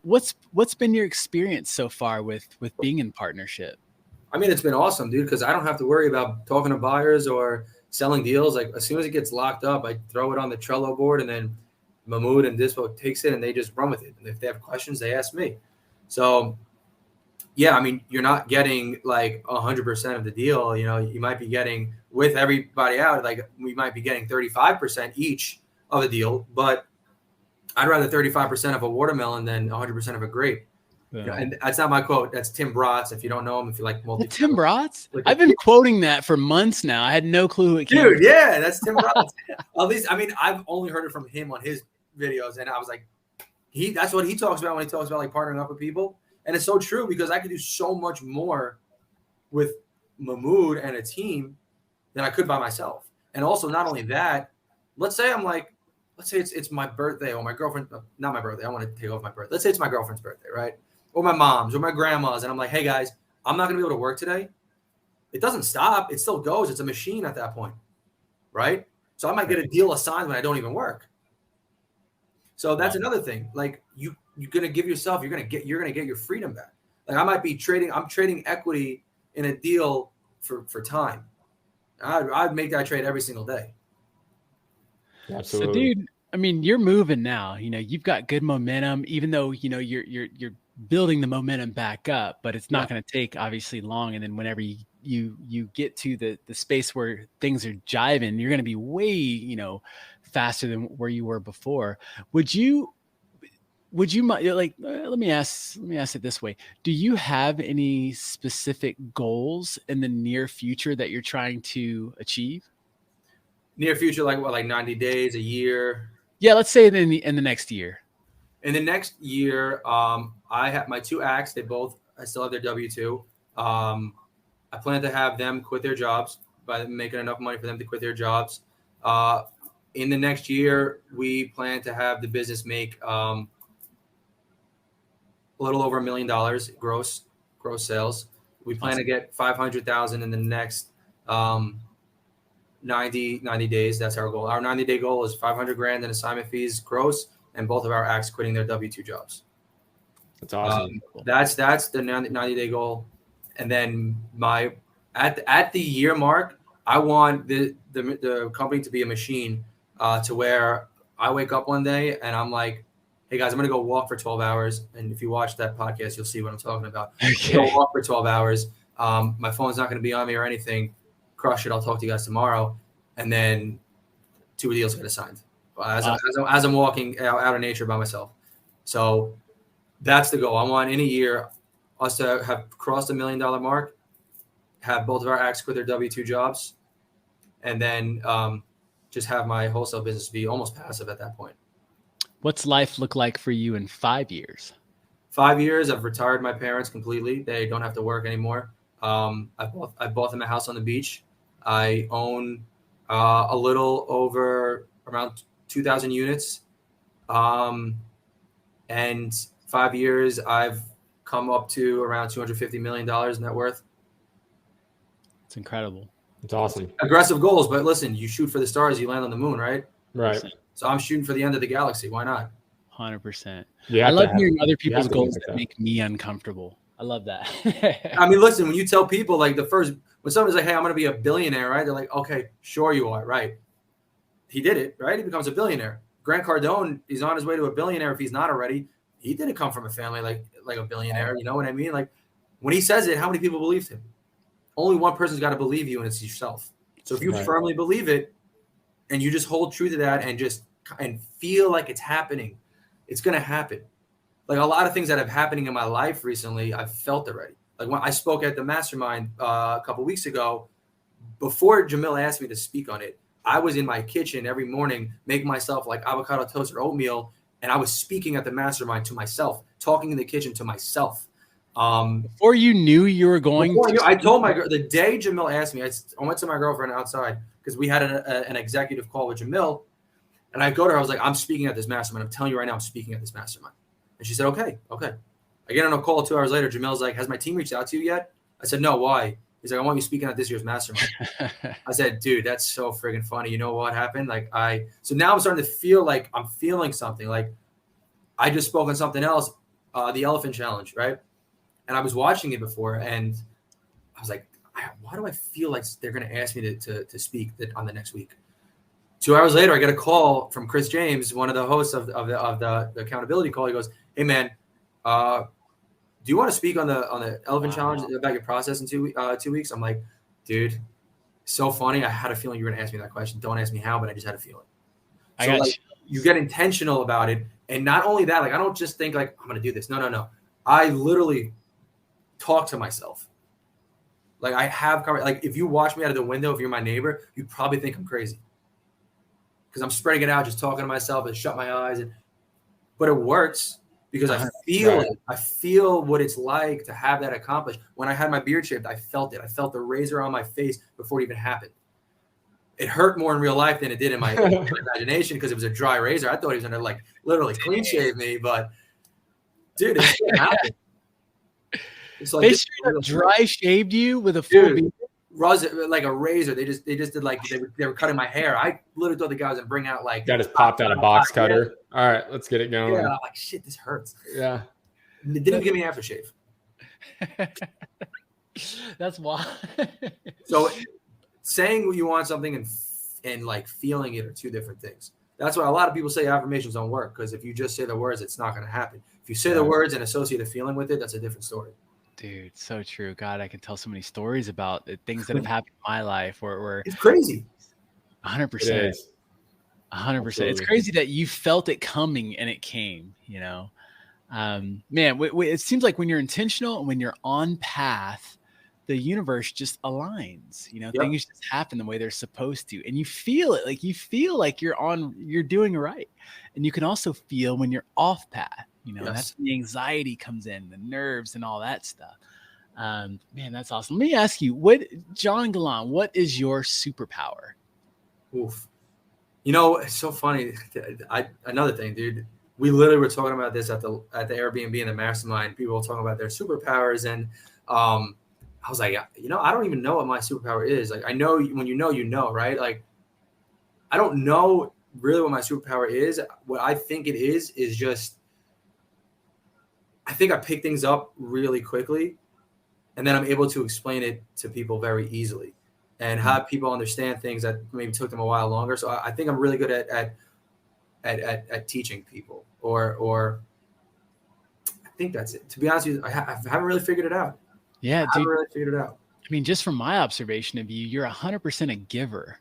What's been your experience so far with being in partnership? I mean, it's been awesome, dude, because I don't have to worry about talking to buyers or selling deals. Like as soon as it gets locked up, I throw it on the Trello board, and then Mahmoud and Dispo takes it and they just run with it. And if they have questions, they ask me. So yeah, I mean, you're not getting like 100% of the deal. You might be getting, with everybody out, like we might be getting 35% each of the deal, but I'd rather 35% of a watermelon than 100% of a grape. And that's not my quote. That's Tim Bratz. If you don't know him, if you like Tim Bratz, I've been quoting that for months now. I had no clue who it came from. Yeah, that's Tim Bratz. At least, I mean, I've only heard it from him on his videos, and I was like, that's what he talks about when he talks about like partnering up with people. And it's so true because I could do so much more with Mahmoud and a team than I could by myself. And also, not only that, let's say it's my birthday or my girlfriend, not my birthday. I want to take off my birthday. Let's say it's my girlfriend's birthday, right? Or my mom's or my grandma's. And I'm like, hey guys, I'm not going to be able to work today. It doesn't stop. It still goes. It's a machine at that point. Right. So I might get a deal assigned when I don't even work. So that's another thing. Like you're going to give yourself, you're going to get your freedom back. Like I'm trading equity in a deal for time. I'd make that trade every single day. Absolutely. So dude, I mean, you're moving now, you've got good momentum, even though, you're building the momentum back up, but it's not going to take obviously long. And then whenever you get to the space where things are jiving, you're going to be way, faster than where you were before. Would you like, let me ask it this way. Do you have any specific goals in the near future that you're trying to achieve? Near future, like what, like 90 days, a year? Yeah, let's say in the next year. In the next year, I have my 2 acts. I still have their W-2. I plan to have them quit their jobs by making enough money for them to quit their jobs. In the next year, we plan to have the business make a little over $1 million gross sales. We plan to get 500,000 in the next 90 days. That's our goal. Our 90-day goal is 500 grand in assignment fees gross, and both of our acts quitting their W-2 jobs. That's awesome. That's the 90-day goal. And then at the year mark, I want the company to be a machine to where I wake up one day and I'm like, hey guys, I'm going to go walk for 12 hours. And if you watch that podcast, you'll see what I'm talking about. Okay. Go walk for 12 hours. My phone's not going to be on me or anything. Crush it. I'll talk to you guys tomorrow. And then 2 deals get assigned as I'm walking out of nature by myself. So that's the goal. I want in a year us to have crossed $1 million mark, have both of our acts quit their W-2 jobs, and then just have my wholesale business be almost passive at that point. What's life look like for you in 5 years? 5 years, I've retired my parents completely. They don't have to work anymore. I bought them a house on the beach. I own a little over around 2,000 units. And 5 years, I've come up to around $250 million net worth. It's incredible. It's awesome. Aggressive goals, but listen, you shoot for the stars, you land on the moon, right? Right. So I'm shooting for the end of the galaxy. Why not? 100%. I love hearing other people's goals that make me uncomfortable. I love that. I mean, listen, when you tell people like when somebody's like, hey, I'm going to be a billionaire, right? They're like, okay, sure you are, right? He did it, right? He becomes a billionaire. Grant Cardone, he's on his way to a billionaire if he's not already. He didn't come from a family like a billionaire. You know what I mean? Like when he says it, how many people believed him? Only one person's got to believe you, and it's yourself. So if you firmly believe it and you just hold true to that and feel like it's happening, it's going to happen. Like a lot of things that have happening in my life recently, I've felt already. Like when I spoke at the mastermind a couple of weeks ago, before Jamil asked me to speak on it, I was in my kitchen every morning making myself like avocado toast or oatmeal, and I was speaking at the mastermind to myself, talking in the kitchen to myself. Before you knew you were going I told my girl the day Jamil asked me, I went to my girlfriend outside because we had an executive call with Jamil, and I go to her, I was like, I'm speaking at this mastermind. I'm telling you right now, I'm speaking at this mastermind. And she said, okay. I get on a call 2 hours later. Jamil's like, has my team reached out to you yet? I said, no, why? He's like, I want you speaking at this year's mastermind. I said, dude, that's so friggin' funny. You know what happened? So now I'm starting to feel like I'm feeling something. Like I just spoke on something else, the Elephant Challenge, right? And I was watching it before, and I was like, why do I feel like they're going to ask me to speak on the next week? 2 hours later, I get a call from Chris James, one of the hosts of the accountability call. He goes, hey, man, do you want to speak on the Elephant Challenge about your process in 2 weeks? I'm like, dude, so funny. I had a feeling you were going to ask me that question. Don't ask me how, but I just had a feeling. So you get intentional about it. And not only that, like I don't just think like I'm going to do this. No. I literally talk to myself. Like I have, like if you watch me out of the window, if you're my neighbor, you'd probably think I'm crazy because I'm spreading it out, just talking to myself and shut my eyes. But it works because I feel it. I feel what it's like to have that accomplished. When I had my beard shaved, I felt it. I felt the razor on my face before it even happened. It hurt more in real life than it did in my imagination because it was a dry razor. I thought he was going to like literally clean shave me, but dude, it didn't happen. It's like they dry shaved you with a full beard? Like a razor. They just did like they were cutting my hair. I literally thought the guy was gonna bring out like that just popped out a box cutter. All right, let's get it going. Yeah, I'm like shit, this hurts. Yeah. They didn't even give me an aftershave. That's wild. So saying you want something and like feeling it are two different things. That's why a lot of people say affirmations don't work, because if you just say the words, it's not going to happen. If you say the words and associate a feeling with it, that's a different story. Dude, so true. God, I can tell so many stories about the things that have happened in my life where it's crazy. 100%. 100%. It's crazy that you felt it coming and it came, you know. Man, it seems like when you're intentional and when you're on path, the universe just aligns, you know, things just happen the way they're supposed to. And you feel it, like you feel like you're doing right. And you can also feel when you're off path, you know, that's when the anxiety comes in, the nerves and all that stuff. Man, that's awesome. Let me ask you, John Galan, what is your superpower? Oof. You know, it's so funny. Another thing, dude, we literally were talking about this at the Airbnb and the mastermind. People were talking about their superpowers. And I was like, I don't even know what my superpower is. Like, I know when you know, right? Like, I don't know really what my superpower is. What I think it is just, I think I pick things up really quickly, and then I'm able to explain it to people very easily and have people understand things that maybe took them a while longer. So I think I'm really good at teaching people, or I think that's it. To be honest with you, I haven't really figured it out. Yeah, I haven't really figured it out. I mean, just from my observation of you, you're 100% a giver.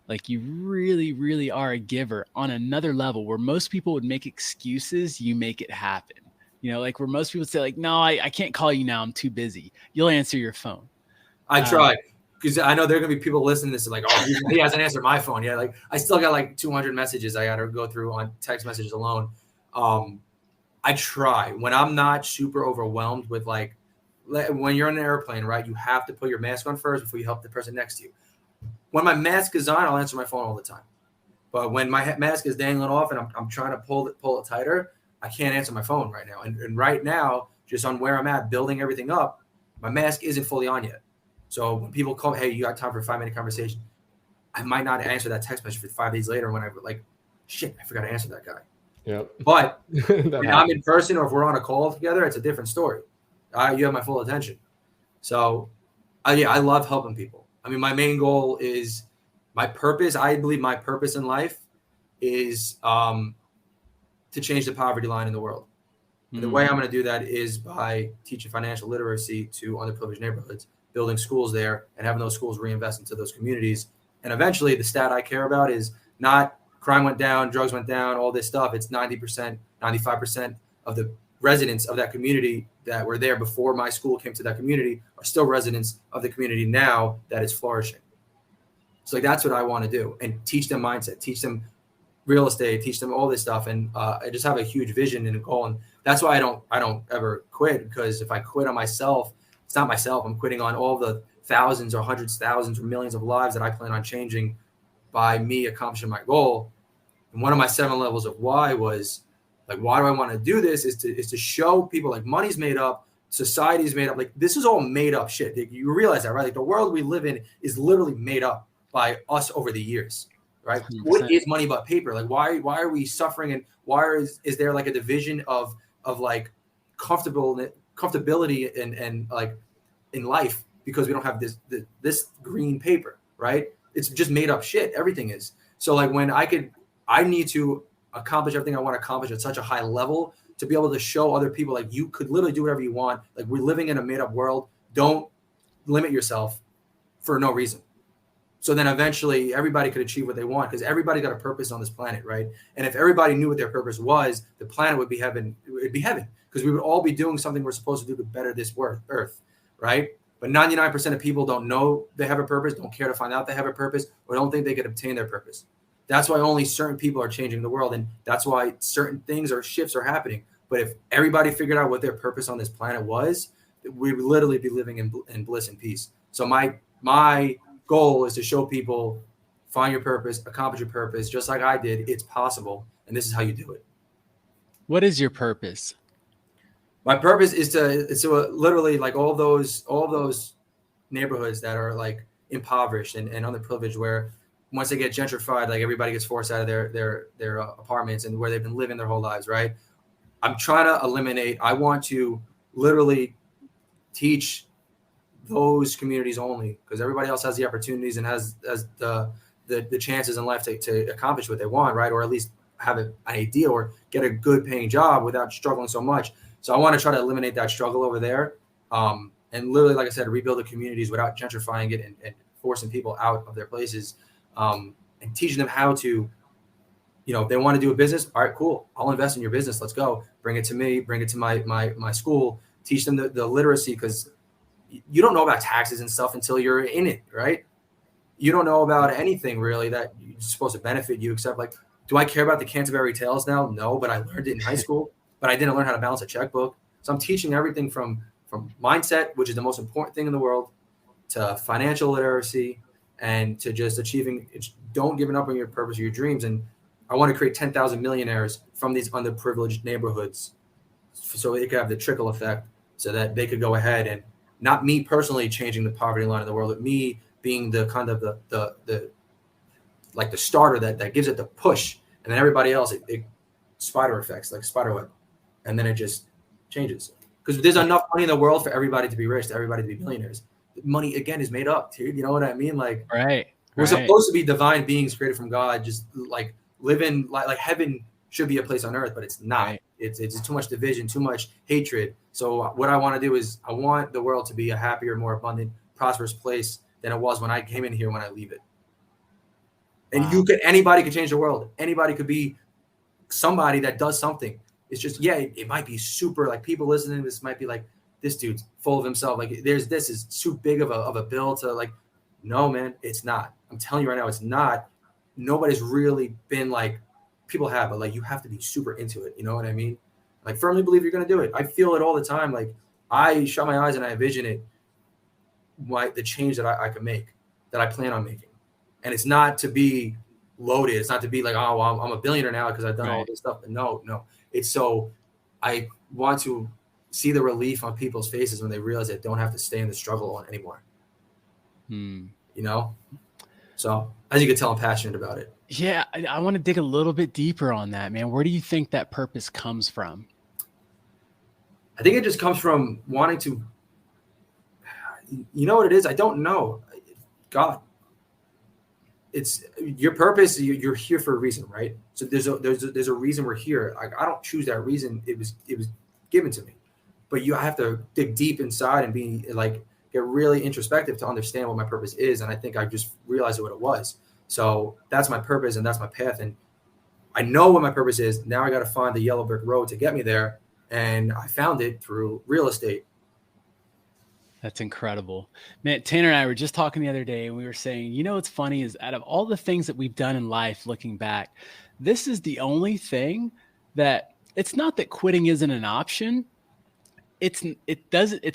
Like, you really, really are a giver on another level where most people would make excuses. You make it happen. Like where most people say like, no, I can't call you now. I'm too busy. You'll answer your phone. I try, because I know there are going to be people listening to this like, oh, he hasn't answered my phone yet. Like, I still got like 200 messages I got to go through on text messages alone. I try when I'm not super overwhelmed with, like, when you're on an airplane, right? You have to put your mask on first before you help the person next to you. When my mask is on, I'll answer my phone all the time. But when my mask is dangling off and I'm trying to pull it tighter, I can't answer my phone right now. And right now, just on where I'm at, building everything up, my mask isn't fully on yet. So when people call, hey, you got time for a 5-minute conversation, I might not answer that text message for 5 days later when I like, shit, I forgot to answer that guy. Yep. But when I'm in person or if we're on a call together, it's a different story. You have my full attention. So, I love helping people. I mean, my main goal is my purpose. I believe my purpose in life is to change the poverty line in the world. And the way I'm going to do that is by teaching financial literacy to underprivileged neighborhoods, building schools there, and having those schools reinvest into those communities. And eventually, the stat I care about is not crime went down, drugs went down, all this stuff. It's 90%, 95% of the residents of that community that were there before my school came to that community are still residents of the community now that is flourishing. So like, that's what I want to do, and teach them mindset, teach them real estate, teach them all this stuff. And I just have a huge vision and a goal. And that's why I don't ever quit, because if I quit on myself, it's not myself. I'm quitting on all the thousands or hundreds, thousands or millions of lives that I plan on changing by me accomplishing my goal. And one of my 7 levels of why was like, why do I want to do this? Is to show people like money's made up, society's made up. Like, this is all made up shit. You realize that, right? Like, the world we live in is literally made up by us over the years, right? 100%. What is money but paper? Like, why are we suffering? And why is there like a division of like comfortability and like in life, because we don't have this green paper, right? It's just made up shit. Everything is. So like, when I need to accomplish everything I want to accomplish at such a high level to be able to show other people, like, you could literally do whatever you want. Like, we're living in a made up world. Don't limit yourself for no reason. So then eventually everybody could achieve what they want, because everybody got a purpose on this planet, right? And if everybody knew what their purpose was, the planet would be heaven. It would be heaven, because we would all be doing something we're supposed to do to better this earth, right? But 99% of people don't know they have a purpose, don't care to find out they have a purpose, or don't think they could obtain their purpose. That's why only certain people are changing the world, and that's why certain things or shifts are happening. But if everybody figured out what their purpose on this planet was, we would literally be living in bliss and peace. So my goal is to show people, find your purpose, accomplish your purpose, just like I did. It's possible, and this is how you do it. What is your purpose? My purpose is to literally, like, all those neighborhoods that are like impoverished and underprivileged, where once they get gentrified, like, everybody gets forced out of their apartments and where they've been living their whole lives, right? I'm trying to eliminate. I want to literally teach those communities only, because everybody else has the opportunities and has the chances in life to accomplish what they want, right? Or at least have an idea or get a good paying job without struggling so much. So I want to try to eliminate that struggle over there, and literally, like I said, rebuild the communities without gentrifying it and forcing people out of their places, and teaching them how to, if they want to do a business, all right, cool, I'll invest in your business. Let's go. Bring it to me. Bring it to my school. Teach them the literacy, because you don't know about taxes and stuff until you're in it, right? You don't know about anything really that you're supposed to benefit you, except like, do I care about the Canterbury Tales now? No, but I learned it in high school, but I didn't learn how to balance a checkbook. So I'm teaching everything from mindset, which is the most important thing in the world, to financial literacy, and to just don't give up on your purpose or your dreams. And I want to create 10,000 millionaires from these underprivileged neighborhoods, so it could have the trickle effect, so that they could go ahead and not me personally changing the poverty line in the world, but me being the kind of the like the starter that gives it the push, and then everybody else it spider effects, like spider web, and then it just changes. Because there's enough money in the world for everybody to be rich, to everybody to be millionaires. Money again is made up, dude. You know what I mean? Like, we're supposed to be divine beings created from God, just like living like heaven should be a place on earth, but it's not. Right. It's too much division, too much hatred. So what I want to do is I want the world to be a happier, more abundant, prosperous place than it was when I came in here, when I leave it. And anybody could change the world. Anybody could be somebody that does something. It's just, it might be super, like, people listening to this might be like, this dude's full of himself. Like, this is too big of a bill to, like, no, man, it's not. I'm telling you right now, it's not. Nobody's really been like, people have, but like, you have to be super into it. You know what I mean? Like, firmly believe you're going to do it. I feel it all the time. Like, I shut my eyes and I envision it, the change that I could make, that I plan on making. And it's not to be loaded. It's not to be like, oh, well, I'm a billionaire now because I've done all this stuff. No. It's so I want to see the relief on people's faces when they realize they don't have to stay in the struggle anymore. You know? So as you can tell, I'm passionate about it. Yeah. I want to dig a little bit deeper on that, man. Where do you think that purpose comes from? I think it just comes from wanting to, you know what it is? I don't know. God. It's your purpose. You're here for a reason, right? So there's a reason we're here. I don't choose that reason. It was given to me, but I have to dig deep inside and be like, get really introspective to understand what my purpose is. And I think I just realized what it was. So that's my purpose and that's my path. And I know what my purpose is. Now I got to find the yellow brick road to get me there. And I found it through real estate. That's incredible, man. Tanner and I were just talking the other day, and we were saying, you know, what's funny is, out of all the things that we've done in life, looking back, this is the only thing that, it's not that quitting isn't an option. It's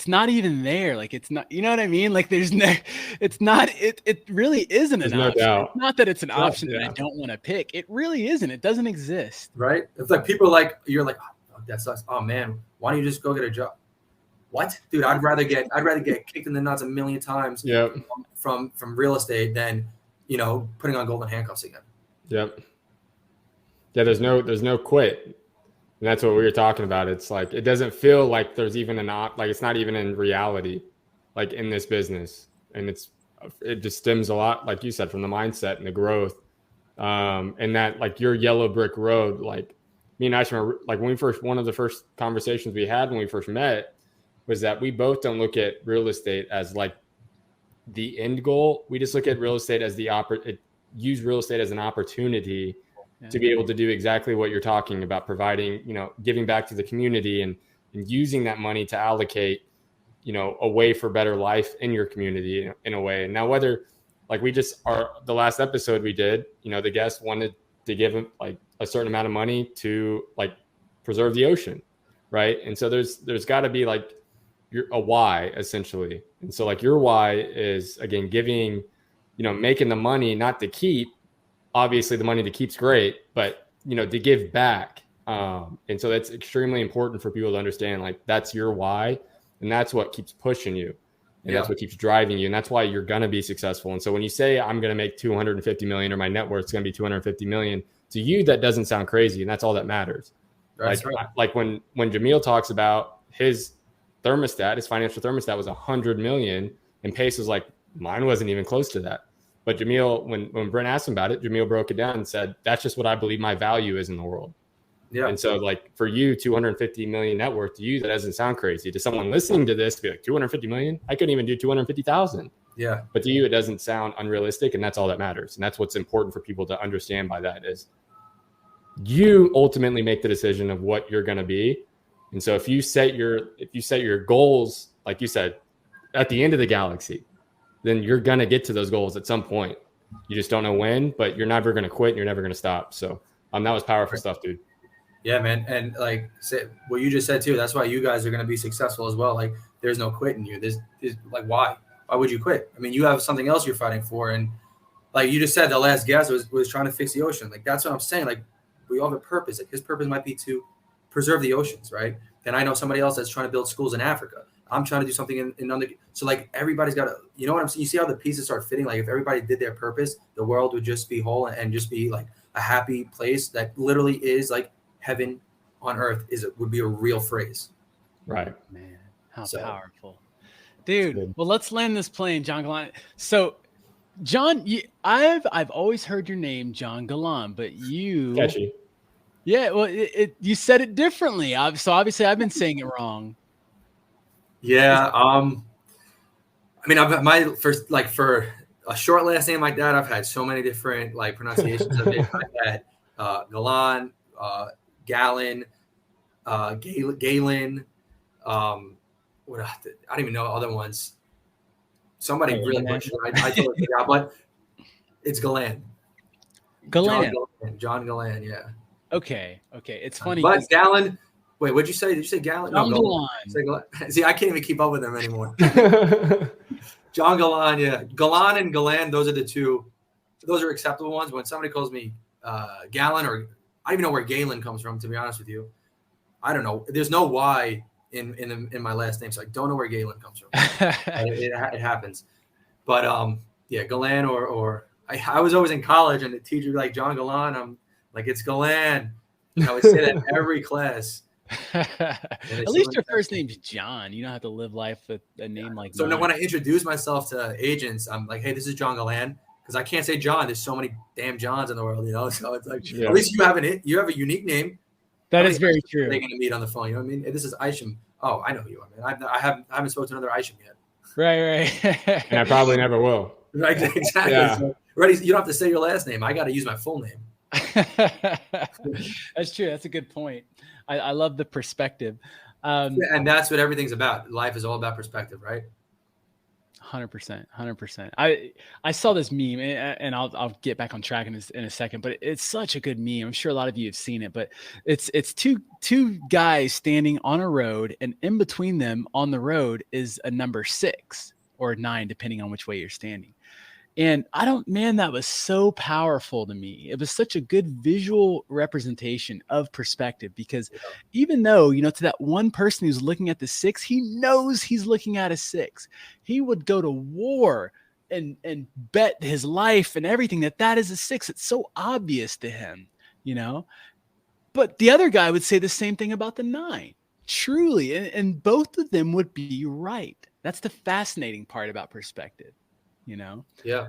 not even there. Like, it's not, you know what I mean? Like, it really isn't an option. Doubt. It's not that it's an option that I don't want to pick. It really isn't. It doesn't exist. Right. It's like people like, you're like, oh, that sucks. Oh man, why don't you just go get a job? What, dude? I'd rather get kicked in the nuts a million times from real estate than, you know, putting on golden handcuffs again. Yep. Yeah, there's no quit, and that's what we were talking about. It's like, it doesn't feel like there's even like it's not even in reality, like in this business, and it just stems a lot, like you said, from the mindset and the growth, and that, like, your yellow brick road. Like, me and Isham, like, one of the first conversations we had when we first met was that we both don't look at real estate as like the end goal. We just look at real estate as use real estate as an opportunity to be able to do exactly what you're talking about, providing, you know, giving back to the community and using that money to allocate, you know, a way for better life in your community in a way. And now, whether, like, the last episode we did, you know, the guest wanted to give him like a certain amount of money to, like, preserve the ocean. Right. And so there's got to be like a why, essentially. And so, like, your why is, again, giving, you know, making the money not to keep. Obviously the money to keep's great, but, you know, to give back. And so that's extremely important for people to understand. Like, that's your why, and that's what keeps pushing you, and that's what keeps driving you, and that's why you're gonna be successful. And so when you say, I'm gonna make 250 million, or my net worth is gonna be 250 million, to you that doesn't sound crazy, and that's all that matters. That's right. Like when Jamil talks about his thermostat, his financial thermostat was 100 million, and Pace was like, mine wasn't even close to that. But Jamil, when Brent asked him about it, Jamil broke it down and said, that's just what I believe my value is in the world. Yeah. And so, like, for you, 250 million net worth, to you, that doesn't sound crazy. To someone listening to this, be like, 250 million? I couldn't even do 250,000. Yeah. But to you, it doesn't sound unrealistic, and that's all that matters. And that's what's important for people to understand by that, is you ultimately make the decision of what you're going to be. And so if you set your goals, like you said, at the end of the galaxy, then you're going to get to those goals at some point. You just don't know when, but you're never going to quit and you're never going to stop. So that was powerful stuff, dude. Yeah, man. And like what you just said too, that's why you guys are going to be successful as well. Like, there's no quitting you. There's like, why would you quit? I mean, you have something else you're fighting for. And like you just said, the last guest was trying to fix the ocean. Like, that's what I'm saying. Like, we all have a purpose. Like, his purpose might be to preserve the oceans, right? And I know somebody else that's trying to build schools in Africa. I'm trying to do something in under. So like everybody's got to, you know what I'm saying? You see how the pieces start fitting? Like if everybody did their purpose, the world would just be whole and just be like a happy place that literally is like heaven on earth would be a real phrase. Right. Man, how powerful. Dude, well, let's land this plane, John Galan. So John, I've always heard your name, John Galan, but you catchy. Yeah, well, you said it differently. So obviously I've been saying it wrong. Yeah. I mean, I've my first, like for a short last name like that, I've had so many different like pronunciations of it. I've had Galan, Galan, Galen. What I don't even know other ones. Somebody really butchered it. I totally forgot, but it's Galan. Galan. John Galan, yeah. Okay. It's funny. But Galan, wait, what'd you say? Did you say Galan? John Galan. See, I can't even keep up with them anymore. John Galan, yeah. Galan and Galan, those are the two. Those are acceptable ones. When somebody calls me Galan, or I don't even know where Galen comes from, to be honest with you. I don't know. There's no Y in my last name, so I don't know where Galen comes from. it happens. But yeah, Galan or I was always in college, and the teacher would be like, John Galan. I'm like, it's Galan. I would say that every class. At least your first name's John. You don't have to live life with a name like that. So when I introduce myself to agents, I'm like, hey, this is John Galan, because I can't say John. There's so many damn Johns in the world, you know. So it's like, at least you have a unique name. That is very true. They're going to meet on the phone. You know what I mean? This is Isham. Oh, I know who you are, man. I haven't spoken to another Isham yet. Right. And I probably never will. Right, exactly. Yeah. So, you don't have to say your last name. I got to use my full name. That's true. That's a good point. I love the perspective. And that's what everything's about. Life is all about perspective, right? 100%. I saw this meme, and I'll get back on track in a second, but it's such a good meme. I'm sure a lot of you have seen it, but it's two guys standing on a road, and in between them on the road is a number 6 or 9, depending on which way you're standing. And that was so powerful to me. It was such a good visual representation of perspective, because even though, to that one person who's looking at the 6, he knows he's looking at a 6. He would go to war and bet his life and everything that is a 6. It's so obvious to him, but the other guy would say the same thing about the 9, truly. And both of them would be right. That's the fascinating part about perspective. Yeah.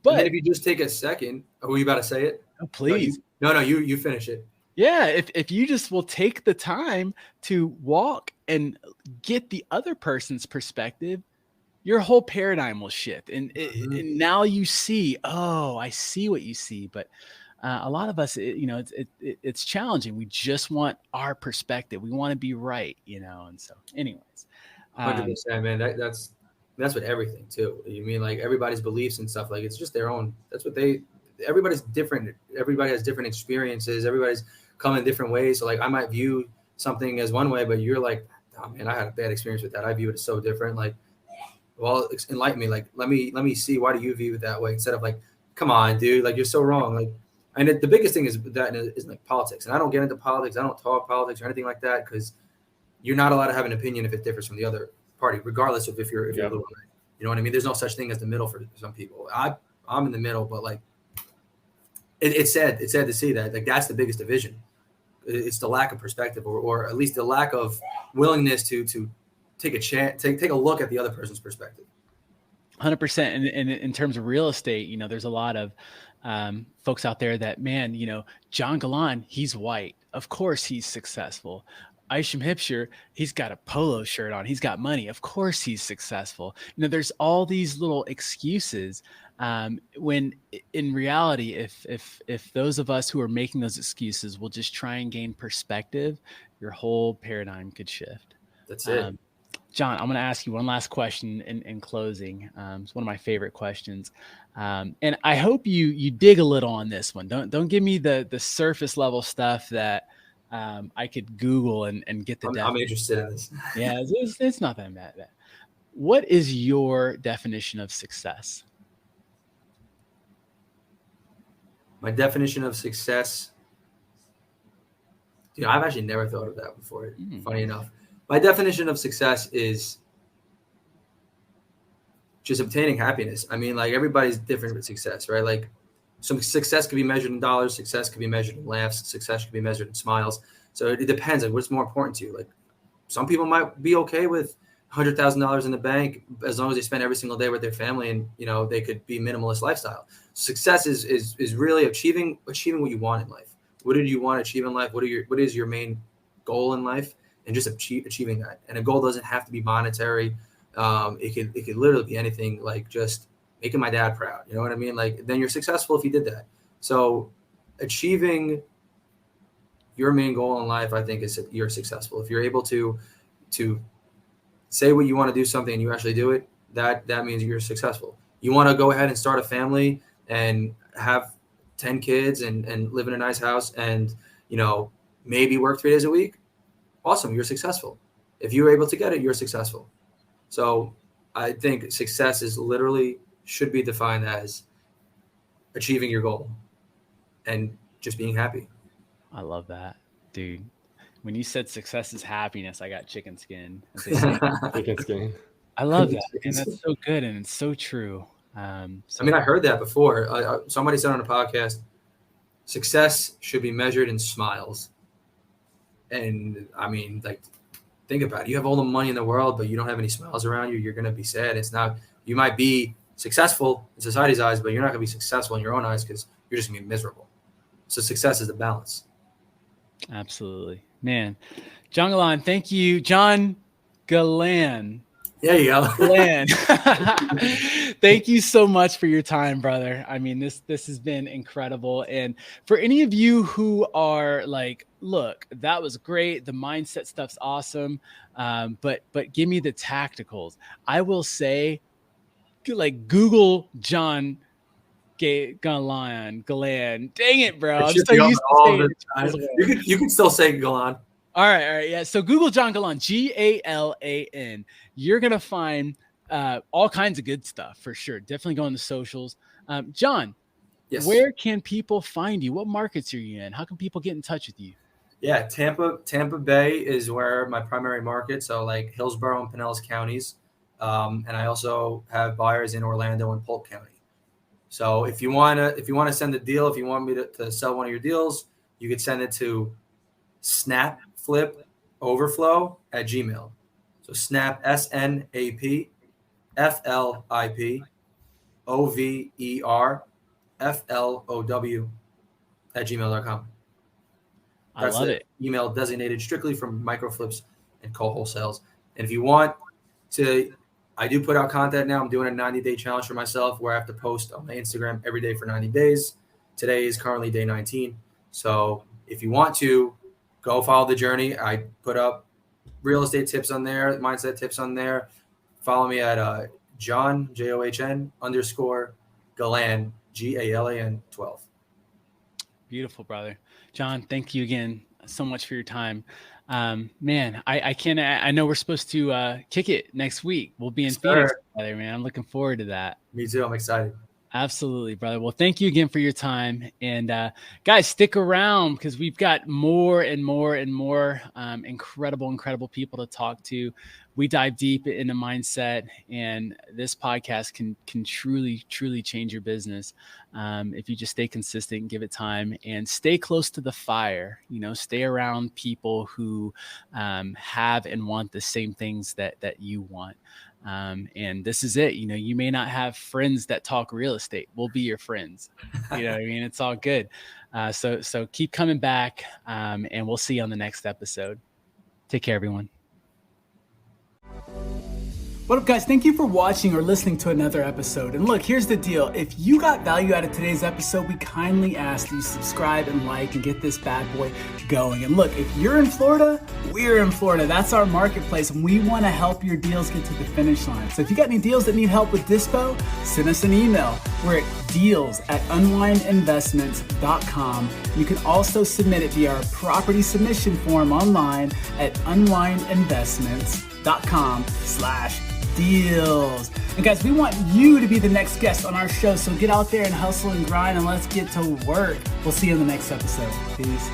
But if you just take a second, were you about to say it? Oh, please. No, you finish it. Yeah. If you just will take the time to walk and get the other person's perspective, your whole paradigm will shift. And now you see, I see what you see. But a lot of us, it's challenging. We just want our perspective. We want to be right, and so anyways. 100%, man. That's with everything too. You mean like everybody's beliefs and stuff, like it's just their own. That's what everybody's different. Everybody has different experiences. Everybody's come in different ways. So like I might view something as one way, but you're like, oh man, I had a bad experience with that. I view it as so different. Like, well, enlighten me. Like, let me see, why do you view it that way? Instead of like, come on, dude, like you're so wrong. Like, and the biggest thing is like politics. And I don't get into politics. I don't talk politics or anything like that, because you're not allowed to have an opinion if it differs from the other party, regardless of if you're the one, you know what I mean? There's no such thing as the middle for some people. I'm in the middle, but like it's sad to see that, like that's the biggest division. It's the lack of perspective, or at least the lack of willingness to take a chance, take a look at the other person's perspective. 100%. And in terms of real estate, there's a lot of folks out there that, man, John Galan, he's white. Of course he's successful. Isham Hipshire, he's got a polo shirt on. He's got money. Of course he's successful. There's all these little excuses, when in reality, if those of us who are making those excuses will just try and gain perspective, your whole paradigm could shift. That's it. John, I'm going to ask you one last question in closing. It's one of my favorite questions. And I hope you dig a little on this one. Don't give me the surface level stuff that I could Google and get the definition. I'm interested in this. Yeah, it's not that bad. What is your definition of success? My definition of success, I've actually never thought of that before. Funny enough, my definition of success is just obtaining happiness. I mean, like everybody's different with success, right? Like some success could be measured in dollars, success could be measured in laughs, success could be measured in smiles. So it depends on what's more important to you. Like some people might be okay with $100,000 in the bank as long as they spend every single day with their family, and they could be minimalist lifestyle. Success is really achieving what you want in life. What do you want to achieve in life? What is your main goal in life? And just achieving that. And a goal doesn't have to be monetary. It could literally be anything, like just making my dad proud. You know what I mean? Like then you're successful if you did that. So achieving your main goal in life, I think, is you're successful. If you're able to say what you want to do something and you actually do it, that means you're successful. You want to go ahead and start a family and have 10 kids and live in a nice house and, maybe work 3 days a week. Awesome. You're successful. If you're able to get it, you're successful. So I think success is literally should be defined as achieving your goal and just being happy. I love that, dude. When you said success is happiness, I got chicken skin. Chicken skin. I love that. And that's so good. And it's so true. I heard that before. Somebody said on a podcast, success should be measured in smiles. And think about it. You have all the money in the world, but you don't have any smiles around you. You're going to be sad. You might be successful in society's eyes, but you're not going to be successful in your own eyes because you're just going to be miserable. So success is the balance. Absolutely. Man, John Galan, thank you. John Galan. There you go. Galan. Thank you so much for your time, brother. I mean, this has been incredible. And for any of you who are like, look, that was great. The mindset stuff's awesome. But give me the tacticals. I will say, like, Google John Galan. Dang it, bro. I'm so used to saying it. You can still say Galan. All right. Yeah. So Google John Galan, Galan. You're going to find all kinds of good stuff for sure. Definitely go on the socials. John, yes. Where can people find you? What markets are you in? How can people get in touch with you? Yeah. Tampa Bay is where my primary market. So like Hillsborough and Pinellas counties. And I also have buyers in Orlando and Polk County. So if you want to send a deal, if you want me to sell one of your deals, you could send it to snapflipoverflow@gmail. So snap SNAP FLIPOVERFLOW@gmail.com. I love it. Email designated strictly for microflips and co-wholesales. And if you want to, I do put out content now. I'm doing a 90-day challenge for myself where I have to post on my Instagram every day for 90 days. Today is currently day 19. So if you want to go follow the journey, I put up real estate tips on there, mindset tips on there. Follow me at John, JOHN _ Galan, GALAN 12. Beautiful, brother. John, thank you again so much for your time. Man, I know we're supposed to kick it next week. We'll be in Phoenix together, man. I'm looking forward to that. Me too. I'm excited. Absolutely, brother. Well, thank you again for your time. And guys, stick around because we've got more and more and more incredible people to talk to. We dive deep into mindset, and this podcast can truly change your business if you just stay consistent, give it time, and stay close to the fire. Stay around people who have and want the same things that you want. And this is it. You may not have friends that talk real estate. We'll be your friends. You know what I mean? It's all good. So keep coming back, and we'll see you on the next episode. Take care, everyone. What up, guys? Thank you for watching or listening to another episode. And look, here's the deal. If you got value out of today's episode, we kindly ask that you subscribe and like and get this bad boy going. And look, if you're in Florida, we're in Florida. That's our marketplace, and we want to help your deals get to the finish line. So if you got any deals that need help with dispo, send us an email. We're at deals@unwindinvestments.com. You can also submit it via our property submission form online at unwindinvestments.com/deals. And guys, we want you to be the next guest on our show. So get out there and hustle and grind, and let's get to work. We'll see you in the next episode. Peace.